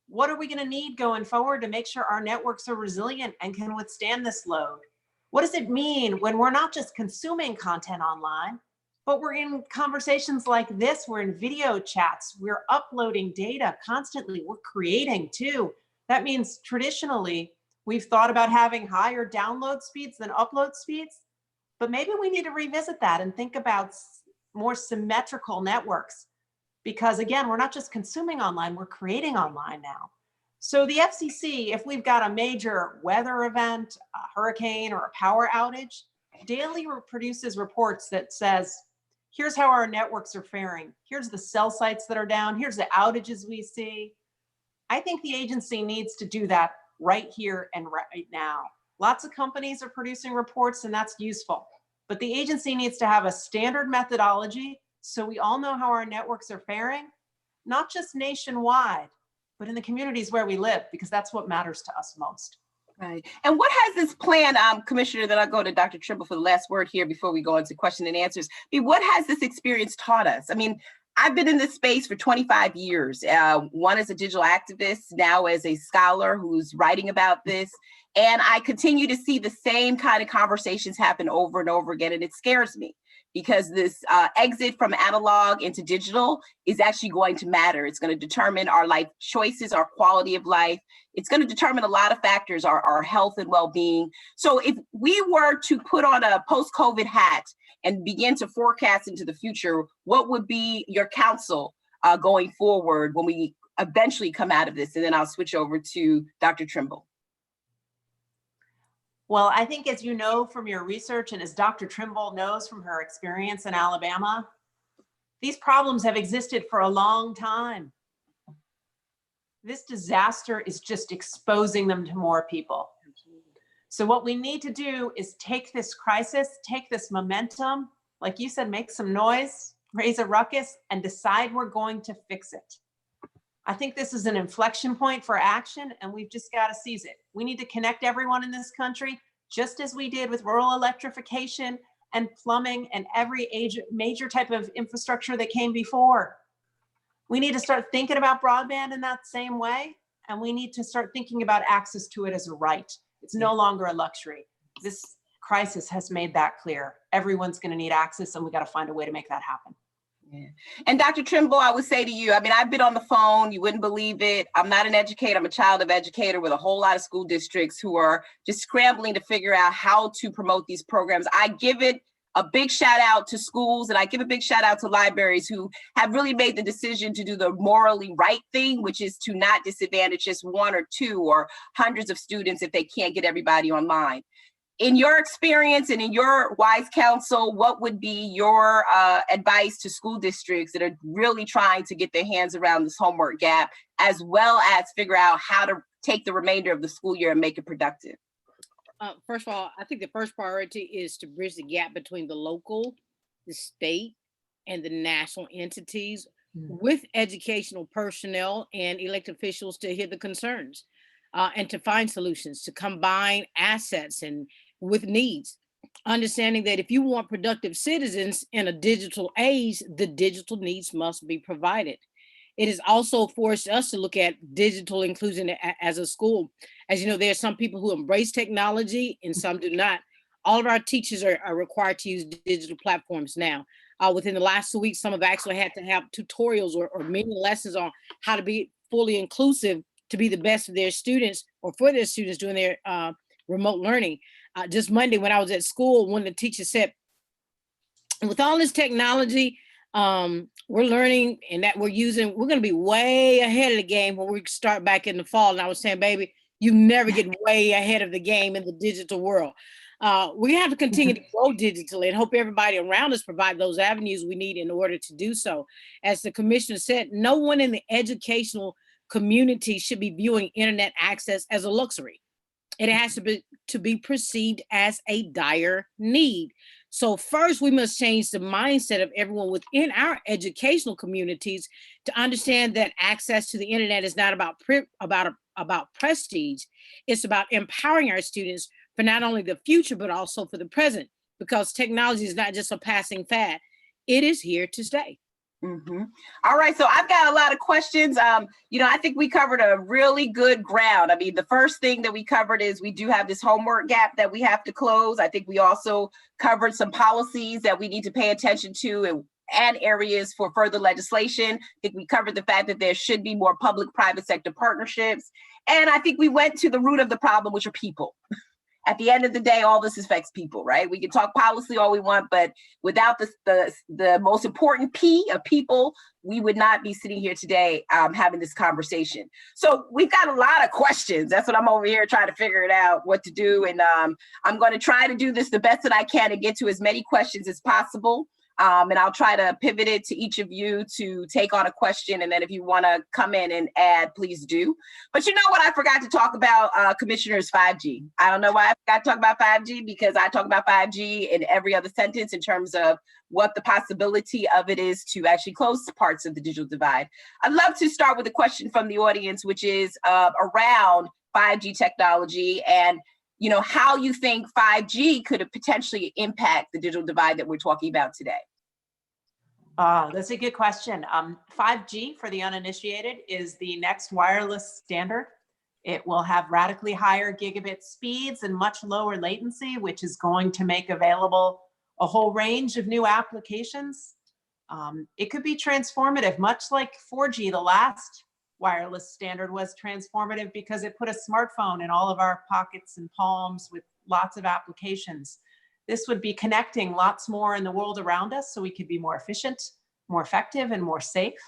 What are we going to need going forward to make sure our networks are resilient and can withstand this load? What does it mean when we're not just consuming content online, but we're in conversations like this, we're in video chats, we're uploading data constantly, we're creating too. That means traditionally, we've thought about having higher download speeds than upload speeds, but maybe we need to revisit that and think about more symmetrical networks. Because again, we're not just consuming online, we're creating online now. So the FCC, if we've got a major weather event, a hurricane or a power outage, daily produces reports that says, here's how our networks are faring. Here's the cell sites that are down. Here's the outages we see. I think the agency needs to do that right here and right now. Lots of companies are producing reports, and that's useful. But the agency needs to have a standard methodology so we all know how our networks are faring, not just nationwide, but in the communities where we live, because that's what matters to us most. Right. And what has this plan, Commissioner, then I'll go to Dr. Trimble for the last word here before we go into question and answers. I mean, what has this experience taught us? I mean, I've been in this space for 25 years, one as a digital activist, now as a scholar who's writing about this. And I continue to see the same kind of conversations happen over and over again. And it scares me, because this exit from analog into digital is actually going to matter. It's going to determine our life choices, our quality of life. It's going to determine a lot of factors, our health and well-being. So if we were to put on a post-COVID hat and begin to forecast into the future, what would be your counsel going forward when we eventually come out of this? And then I'll switch over to Dr. Trimble. Well, I think, as you know from your research, and as Dr. Trimble knows from her experience in Alabama, these problems have existed for a long time. This disaster is just exposing them to more people. So what we need to do is take this crisis, take this momentum, like you said, make some noise, raise a ruckus, and decide we're going to fix it. I think this is an inflection point for action, and we've just got to seize it. We need to connect everyone in this country, just as we did with rural electrification and plumbing and every major type of infrastructure that came before. We need to start thinking about broadband in that same way, and we need to start thinking about access to it as a right. It's no longer a luxury. This crisis has made that clear. Everyone's going to need access, and we got to find a way to make that happen. Yeah. And Dr. Trimble, I would say to you, I mean, I've been on the phone, you wouldn't believe it. I'm not an educator, I'm a child of educator with a whole lot of school districts who are just scrambling to figure out how to promote these programs. I give it a big shout out to schools, and I give a big shout out to libraries who have really made the decision to do the morally right thing, which is to not disadvantage just one or two or hundreds of students if they can't get everybody online. In your experience and in your wise counsel, what would be your advice to school districts that are really trying to get their hands around this homework gap, as well as figure out how to take the remainder of the school year and make it productive? First of all, I think the first priority is to bridge the gap between the local, the state, and the national entities with educational personnel and elected officials to hear the concerns and to find solutions, to combine assets and with needs, understanding that if you want productive citizens in a digital age, the digital needs must be provided. It has also forced us to look at digital inclusion as a school. As you know, there are some people who embrace technology and some do not. All of our teachers are required to use digital platforms now. Within the last 2 weeks, some have actually had to have tutorials or mini lessons on how to be fully inclusive to be the best of their students or for their students doing their remote learning. Just Monday when I was at school, one of the teachers said, with all this technology we're learning and that we're using, we're going to be way ahead of the game when we start back in the fall. And I was saying, baby, you never get way ahead of the game in the digital world. We have to continue to grow digitally and hope everybody around us provide those avenues we need in order to do so. As the commissioner said, no one in the educational community should be viewing internet access as a luxury. It has to be perceived as a dire need. So first, we must change the mindset of everyone within our educational communities to understand that access to the internet is not about prestige. It's about empowering our students for not only the future, but also for the present, because technology is not just a passing fad. It is here to stay. Mm-hmm. All right, so I've got a lot of questions. I think we covered a really good ground. I mean, the first thing that we covered is we do have this homework gap that we have to close. I think we also covered some policies that we need to pay attention to and areas for further legislation. I think we covered the fact that there should be more public-private sector partnerships. And I think we went to the root of the problem, which are people. At the end of the day, all this affects people, right? We can talk policy all we want, but without the most important P of people, we would not be sitting here today having this conversation. So we've got a lot of questions. That's what I'm over here trying to figure it out what to do. And I'm going to try to do this the best that I can and get to as many questions as possible. And I'll try to pivot it to each of you to take on a question. And then if you want to come in and add, please do. But you know what I forgot to talk about, Commissioners, 5G. I don't know why I forgot to talk about 5G, because I talk about 5G in every other sentence in terms of what the possibility of it is to actually close parts of the digital divide. I'd love to start with a question from the audience, which is around 5G technology and how you think 5G could potentially impact the digital divide that we're talking about today. That's a good question. 5G, for the uninitiated, is the next wireless standard. It will have radically higher gigabit speeds and much lower latency, which is going to make available a whole range of new applications. It could be transformative, much like 4G, the last wireless standard, was transformative because it put a smartphone in all of our pockets and palms with lots of applications. This would be connecting lots more in the world around us so we could be more efficient, more effective, and more safe.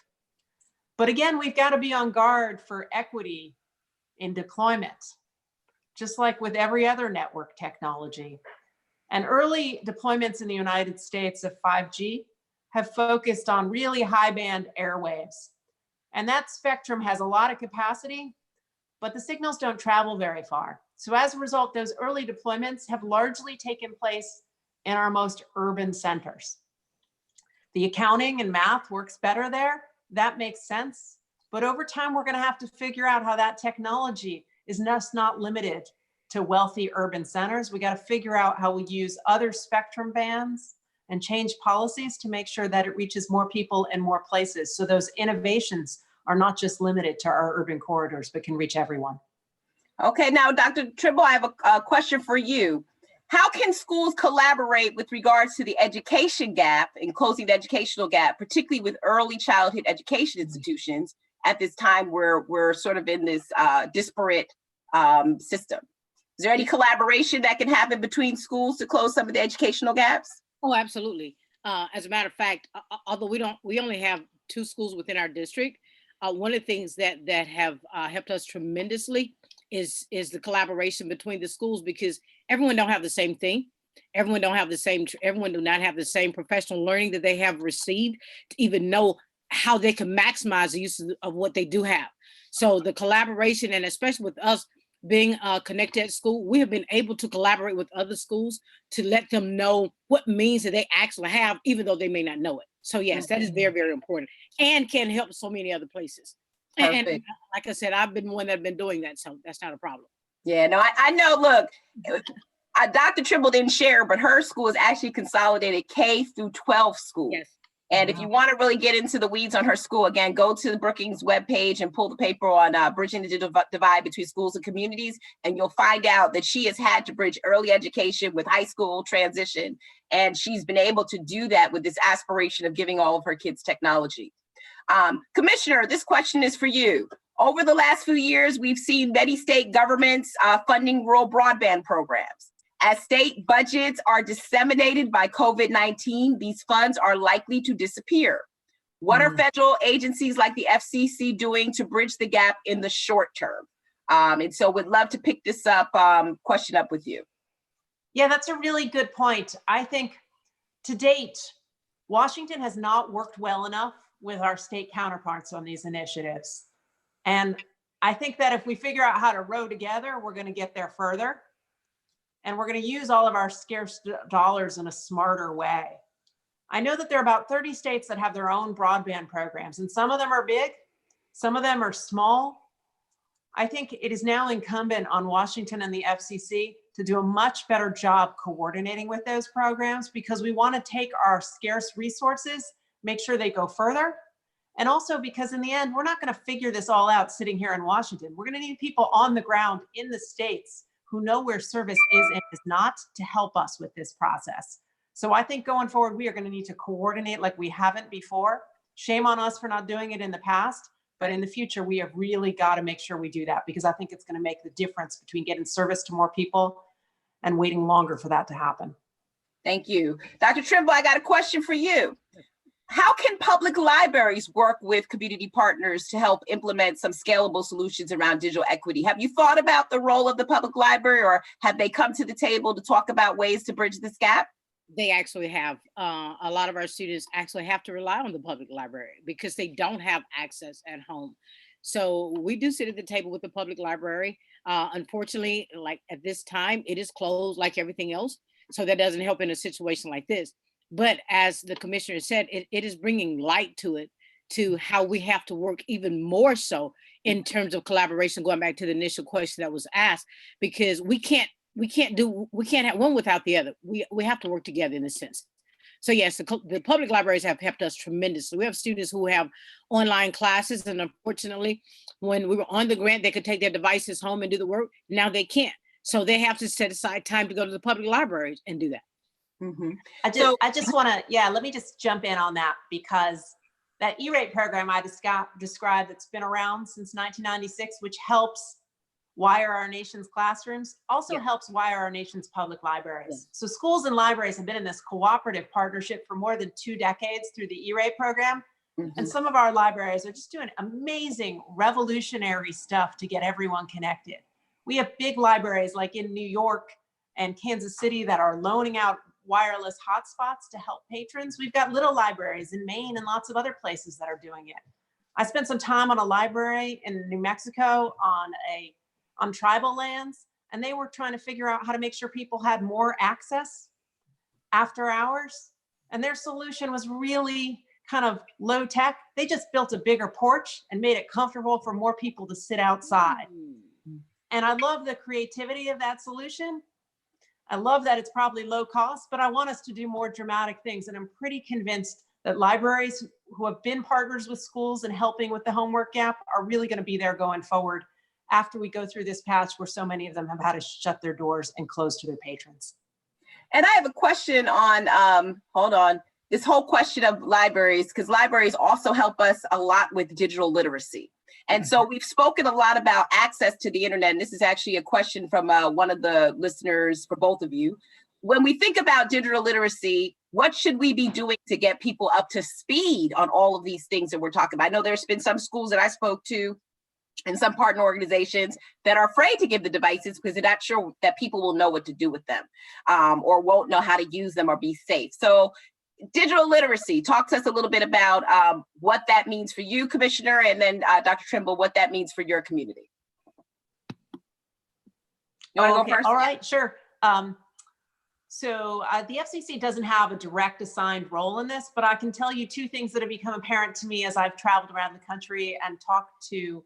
But again, we've got to be on guard for equity in deployment, just like with every other network technology. And early deployments in the United States of 5G have focused on really high band airwaves. And that spectrum has a lot of capacity, but the signals don't travel very far. So as a result, those early deployments have largely taken place in our most urban centers. The accounting and math works better there. That makes sense. But over time, we're going to have to figure out how that technology is just not limited to wealthy urban centers. We got to figure out how we use other spectrum bands and change policies to make sure that it reaches more people in more places. So those innovations are not just limited to our urban corridors, but can reach everyone. Okay, now, Dr. Trimble, I have a question for you. How can schools collaborate with regards to the education gap and closing the educational gap, particularly with early childhood education institutions at this time where we're sort of in this disparate system? Is there any collaboration that can happen between schools to close some of the educational gaps? Oh, absolutely. As a matter of fact, although we only have 2 schools within our district, one of the things that have helped us tremendously is the collaboration between the schools, because everyone don't have the same thing. Everyone do not have the same professional learning that they have received to even know how they can maximize the use of what they do have. So the collaboration, and especially with us being connected at school, we have been able to collaborate with other schools to let them know what means that they actually have, even though they may not know it. So yes, that is very, very important and can help so many other places. And like I said, I've been one that's been doing that, so that's not a problem. Yeah, no, I know, look, Dr. Trimble didn't share, but her school is actually consolidated K through 12 school. Yes. And if you want to really get into the weeds on her school, again, go to the Brookings webpage and pull the paper on bridging the digital divide between schools and communities, and you'll find out that she has had to bridge early education with high school transition, and she's been able to do that with this aspiration of giving all of her kids technology. Commissioner, this question is for you. Over the last few years, we've seen many state governments funding rural broadband programs. As state budgets are disseminated by COVID-19, these funds are likely to disappear. What are federal agencies like the FCC doing to bridge the gap in the short term? And so would love to pick this question up with you. Yeah, that's a really good point. I think to date, Washington has not worked well enough with our state counterparts on these initiatives. And I think that if we figure out how to row together, we're going to get there further. And we're going to use all of our scarce dollars in a smarter way. I know that there are about 30 states that have their own broadband programs, and some of them are big, some of them are small. I think it is now incumbent on Washington and the FCC to do a much better job coordinating with those programs, because we want to take our scarce resources, make sure they go further. And also because in the end, we're not going to figure this all out sitting here in Washington. We're going to need people on the ground in the states who know where service is and is not to help us with this process. So I think going forward, we are going to need to coordinate like we haven't before. Shame on us for not doing it in the past, but in the future, we have really got to make sure we do that, because I think it's going to make the difference between getting service to more people and waiting longer for that to happen. Thank you. Dr. Trimble, I got a question for you. How can public libraries work with community partners to help implement some scalable solutions around digital equity? Have you thought about the role of the public library, or have they come to the table to talk about ways to bridge this gap? They actually have. A lot of our students actually have to rely on the public library because they don't have access at home. So we do sit at the table with the public library. Unfortunately, like at this time, it is closed like everything else. So that doesn't help in a situation like this. But as the commissioner said, it is bringing light to it, to how we have to work even more so in terms of collaboration, going back to the initial question that was asked, because we can't have one without the other. We have to work together in a sense. So yes, the public libraries have helped us tremendously. We have students who have online classes, and unfortunately, when we were on the grant, they could take their devices home and do the work. Now they can't. So they have to set aside time to go to the public libraries and do that. Mm-hmm. I just want to, let me just jump in on that, because that E-rate program I described that's been around since 1996, which helps wire our nation's classrooms, also helps wire our nation's public libraries. So schools and libraries have been in this cooperative partnership for more than 2 decades through the E-rate program. And some of our libraries are just doing amazing, revolutionary stuff to get everyone connected. We have big libraries like in New York and Kansas City that are loaning out wireless hotspots to help patrons. We've got little libraries in Maine and lots of other places that are doing it. I spent some time on a library in New Mexico on tribal lands, and they were trying to figure out how to make sure people had more access after hours. And their solution was really kind of low tech. They just built a bigger porch and made it comfortable for more people to sit outside. And I love the creativity of that solution. I love that it's probably low cost, but I want us to do more dramatic things. And I'm pretty convinced that libraries who have been partners with schools and helping with the homework gap are really going to be there going forward after we go through this patch where so many of them have had to shut their doors and close to their patrons. And I have a question on, hold on, this whole question of libraries, because libraries also help us a lot with digital literacy. And so we've spoken a lot about access to the internet. And this is actually a question from one of the listeners for both of you. When we think about digital literacy, what should we be doing to get people up to speed on all of these things that we're talking about? I know there's been some schools that I spoke to and some partner organizations that are afraid to give the devices because they're not sure that people will know what to do with them, or won't know how to use them or be safe. So digital literacy, talk to us a little bit about what that means for you, Commissioner, and then Dr. Trimble, what that means for your community. You want to go first? All right, sure. So the FCC doesn't have a direct assigned role in this, but I can tell you two things that have become apparent to me as I've traveled around the country and talked to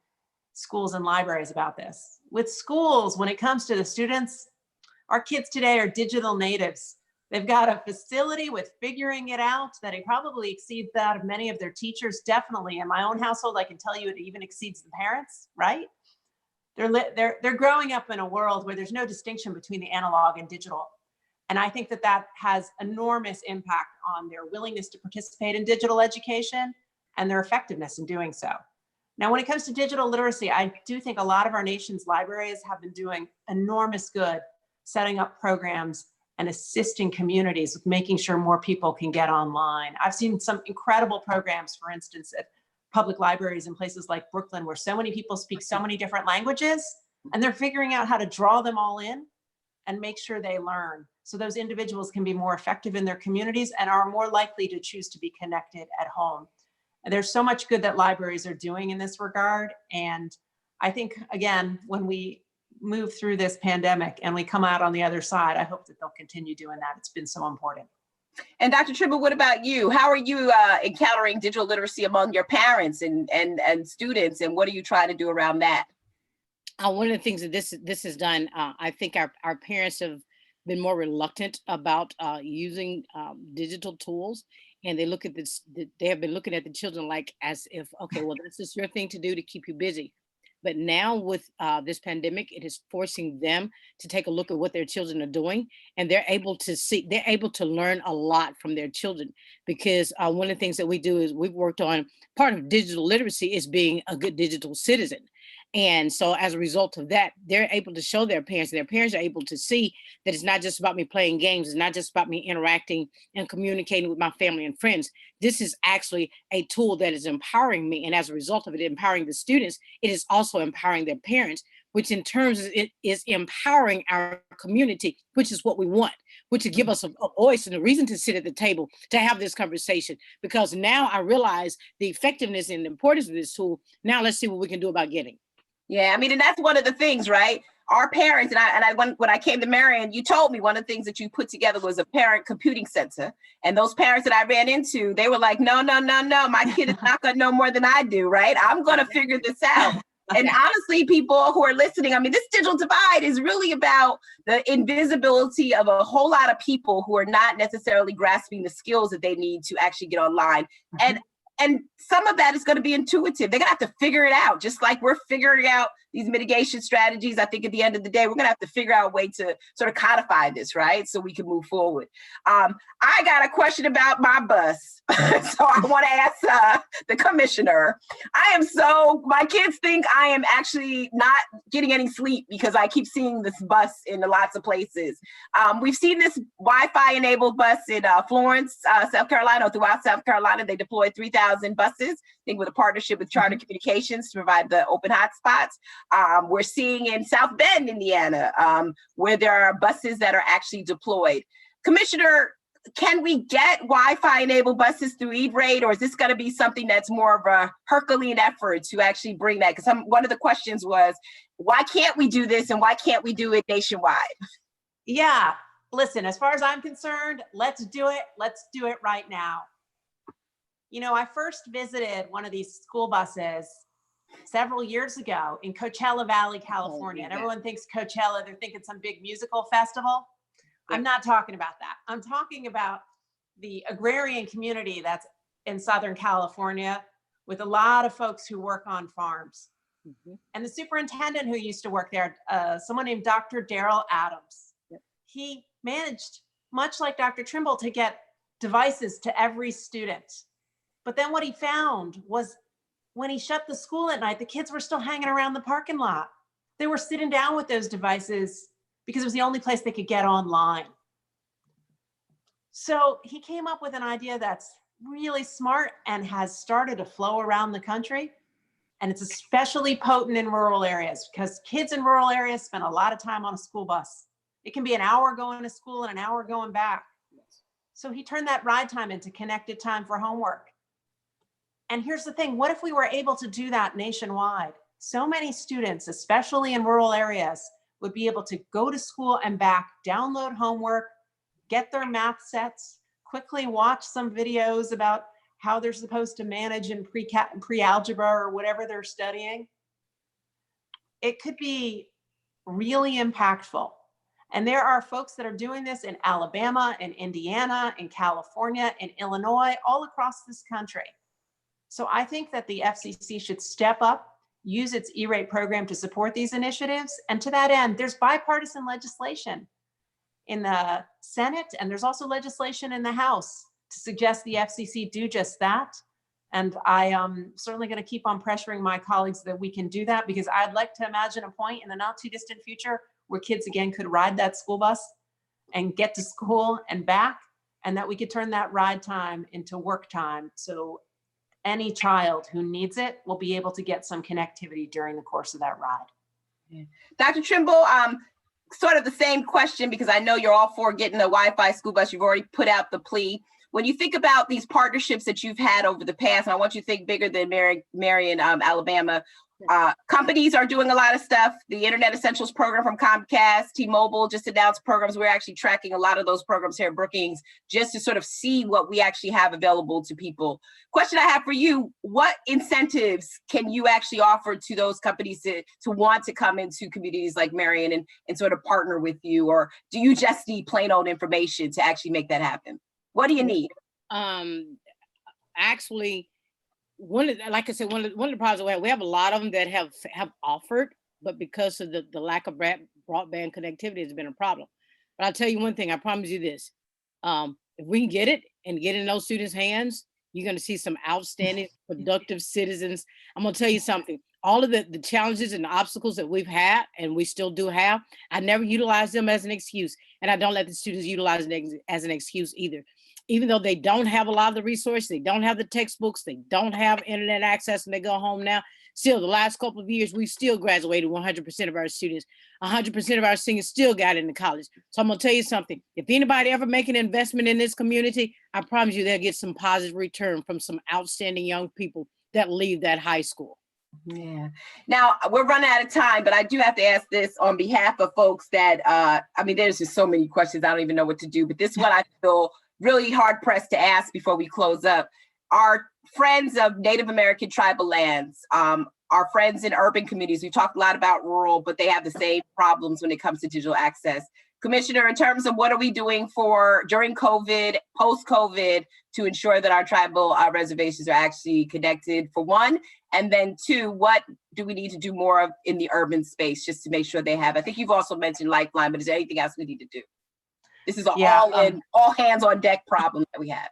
schools and libraries about this. With schools, when it comes to the students, our kids today are digital natives. They've got a facility with figuring it out that it probably exceeds that of many of their teachers. Definitely in my own household, I can tell you it even exceeds the parents, right? They're growing up in a world where there's no distinction between the analog and digital. And I think that that has enormous impact on their willingness to participate in digital education and their effectiveness in doing so. Now, when it comes to digital literacy, I do think a lot of our nation's libraries have been doing enormous good, setting up programs and assisting communities with making sure more people can get online. I've seen some incredible programs, for instance, at public libraries in places like Brooklyn, where so many people speak so many different languages, and they're figuring out how to draw them all in and make sure they learn. So those individuals can be more effective in their communities and are more likely to choose to be connected at home. And there's so much good that libraries are doing in this regard. And I think, again, when we move through this pandemic and we come out on the other side, I hope that they'll continue doing that. It's been so important. And Dr. Trimble, what about you? How are you encountering digital literacy among your parents and students, and what are you trying to do around that? One of the things that this has done, I think our parents have been more reluctant about using digital tools, and they look at this. They have been looking at the children like as if, okay, well, this is your thing to do to keep you busy. But now with this pandemic, it is forcing them to take a look at what their children are doing, and they're able to learn a lot from their children. Because one of the things that we do is we've worked on part of digital literacy is being a good digital citizen. And so as a result of that, they're able to show their parents, and their parents are able to see that it's not just about me playing games. It's not just about me interacting and communicating with my family and friends. This is actually a tool that is empowering me. And as a result of it empowering the students, it is also empowering their parents, which in terms it is empowering our community, which is what we want, which is give us a voice and a reason to sit at the table to have this conversation. Because now I realize the effectiveness and the importance of this tool. Now let's see what we can do about getting. Yeah, I mean, and that's one of the things, right? Our parents, when I came to Marion, you told me one of the things that you put together was a parent computing center. And those parents that I ran into, they were like, no, my kid is not going to know more than I do, right? I'm going to figure this out. Okay. And honestly, people who are listening, I mean, this digital divide is really about the invisibility of a whole lot of people who are not necessarily grasping the skills that they need to actually get online. Mm-hmm. And some of that is going to be intuitive. They're going to have to figure it out, just like we're figuring out these mitigation strategies. I think at the end of the day, we're going to have to figure out a way to sort of codify this, right? So we can move forward. I got a question about my bus. So I want to ask the commissioner. My kids think I am actually not getting any sleep because I keep seeing this bus in lots of places. We've seen this Wi-Fi enabled bus in Florence, South Carolina, throughout South Carolina. They deployed 3,000 buses, I think with a partnership with Charter Communications to provide the open hotspots. We're seeing in South Bend, Indiana, where there are buses that are actually deployed. Commissioner, can we get Wi-Fi enabled buses through E-Rate, or is this going to be something that's more of a Herculean effort to actually bring that? Because one of the questions was, why can't we do this and why can't we do it nationwide? Yeah, listen, as far as I'm concerned, let's do it. Let's do it right now. You know, I first visited one of these school buses several years ago in Coachella Valley, California. And everyone thinks Coachella, they're thinking some big musical festival. I'm not talking about that. I'm talking about the agrarian community that's in Southern California with a lot of folks who work on farms. And the superintendent who used to work there, someone named Dr. Daryl Adams, he managed, much like Dr. Trimble, to get devices to every student. But then what he found was when he shut the school at night, the kids were still hanging around the parking lot. They were sitting down with those devices because it was the only place they could get online. So he came up with an idea that's really smart and has started to flow around the country. And it's especially potent in rural areas because kids in rural areas spend a lot of time on a school bus. It can be an hour going to school and an hour going back. So he turned that ride time into connected time for homework. And here's the thing, what if we were able to do that nationwide? So many students, especially in rural areas, would be able to go to school and back, download homework, get their math sets, quickly watch some videos about how they're supposed to manage in pre-algebra or whatever they're studying. It could be really impactful. And there are folks that are doing this in Alabama, in Indiana, in California, in Illinois, all across this country. So I think that the FCC should step up, use its E-rate program to support these initiatives. And to that end, there's bipartisan legislation in the Senate, and there's also legislation in the House to suggest the FCC do just that. And I am certainly going to keep on pressuring my colleagues that we can do that, because I'd like to imagine a point in the not too distant future where kids again could ride that school bus and get to school and back, and that we could turn that ride time into work time. So any child who needs it will be able to get some connectivity during the course of that ride. Yeah. Dr. Trimble, sort of the same question, because I know you're all for getting a Wi-Fi school bus. You've already put out the plea. When you think about these partnerships that you've had over the past, and I want you to think bigger than Marion, Alabama, companies are doing a lot of stuff. The Internet Essentials program from Comcast, T-Mobile just announced programs. We're actually tracking a lot of those programs here at Brookings just to sort of see what we actually have available to people. Question I have for you, what incentives can you actually offer to those companies to want to come into communities like Marion and sort of partner with you? Or do you just need plain old information to actually make that happen? What do you need? Actually, like I said, one of the problems we have a lot of them that have offered, but because of the lack of broadband connectivity has been a problem. But I'll tell you one thing, I promise you this, if we can get it and get in those students' hands, you're going to see some outstanding, productive citizens. I'm going to tell you something, all of the challenges and the obstacles that we've had, and we still do have, I never utilize them as an excuse. And I don't let the students utilize it as an excuse either. Even though they don't have a lot of the resources, they don't have the textbooks, they don't have internet access, and they go home now. Still, the last couple of years, we've still graduated 100% of our students. 100% of our seniors still got into college. So I'm gonna tell you something. If anybody ever make an investment in this community, I promise you they'll get some positive return from some outstanding young people that leave that high school. Yeah. Now we're running out of time, but I do have to ask this on behalf of folks that, I mean, there's just so many questions. I don't even know what to do, but this one I feel really hard pressed to ask before we close up. Our friends of Native American tribal lands, our friends in urban communities, we talked a lot about rural, but they have the same problems when it comes to digital access. Commissioner, in terms of what are we doing for during COVID, post-COVID, to ensure that our tribal reservations are actually connected, for one, and then two, what do we need to do more of in the urban space just to make sure they have? I think you've also mentioned Lifeline, but is there anything else we need to do? This is an all hands on deck problem that we have.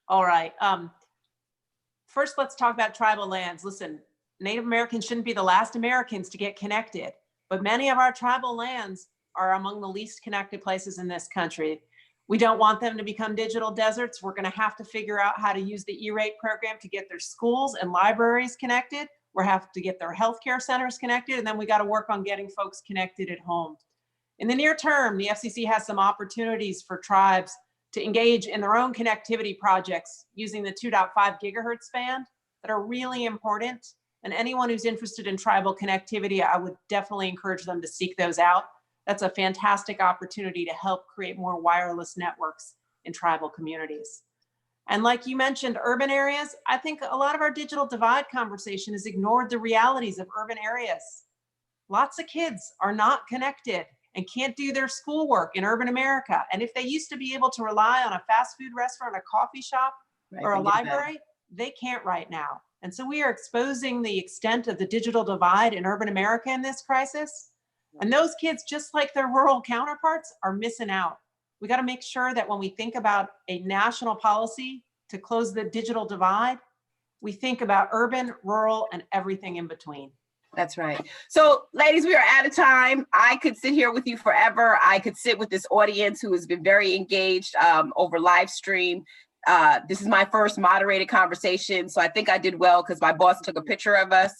All right. First, let's talk about tribal lands. Listen, Native Americans shouldn't be the last Americans to get connected, but many of our tribal lands are among the least connected places in this country. We don't want them to become digital deserts. We're going to have to figure out how to use the E-rate program to get their schools and libraries connected. We'll have to get their healthcare centers connected, and then we got to work on getting folks connected at home. In the near term, the FCC has some opportunities for tribes to engage in their own connectivity projects using the 2.5 gigahertz band that are really important. And anyone who's interested in tribal connectivity, I would definitely encourage them to seek those out. That's a fantastic opportunity to help create more wireless networks in tribal communities. And like you mentioned, urban areas, I think a lot of our digital divide conversation has ignored the realities of urban areas. Lots of kids are not connected and can't do their schoolwork in urban America. And if they used to be able to rely on a fast food restaurant, a coffee shop, or a library, they can't right now. And so we are exposing the extent of the digital divide in urban America in this crisis. And those kids, just like their rural counterparts, are missing out. We got to make sure that when we think about a national policy to close the digital divide, we think about urban, rural, and everything in between. That's right. So ladies, we are out of time. I could sit here with you forever. I could sit with this audience who has been very engaged over live stream. This is my first moderated conversation, so I think I did well because my boss took a picture of us.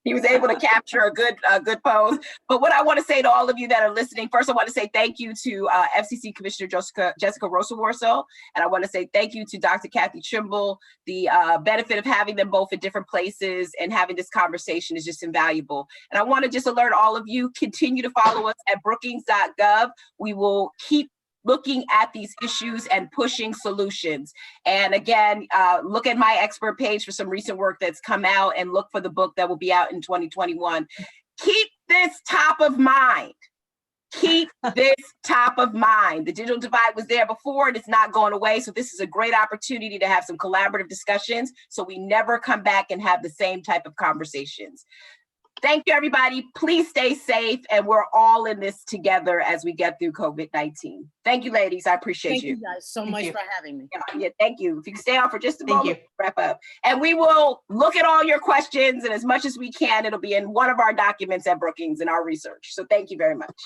He was able to capture a good pose. But what I want to say to all of you that are listening, first I want to say thank you to FCC Commissioner Jessica Rosa-Warso, and I want to say thank you to Dr. Kathy Trimble. The benefit of having them both in different places and having this conversation is just invaluable. And I want to just alert all of you, continue to follow us at brookings.gov. We will keep looking at these issues and pushing solutions. And again, look at my expert page for some recent work that's come out, and look for the book that will be out in 2021. Keep this top of mind. Keep this top of mind. The digital divide was there before and it's not going away. So this is a great opportunity to have some collaborative discussions so we never come back and have the same type of conversations. Thank you, everybody. Please stay safe, and we're all in this together as we get through COVID-19. Thank you, ladies. I appreciate you. Thank you guys so much for having me. Yeah, thank you. If you can stay on for just a moment, wrap up. And we will look at all your questions, and as much as we can, it'll be in one of our documents at Brookings in our research. So thank you very much.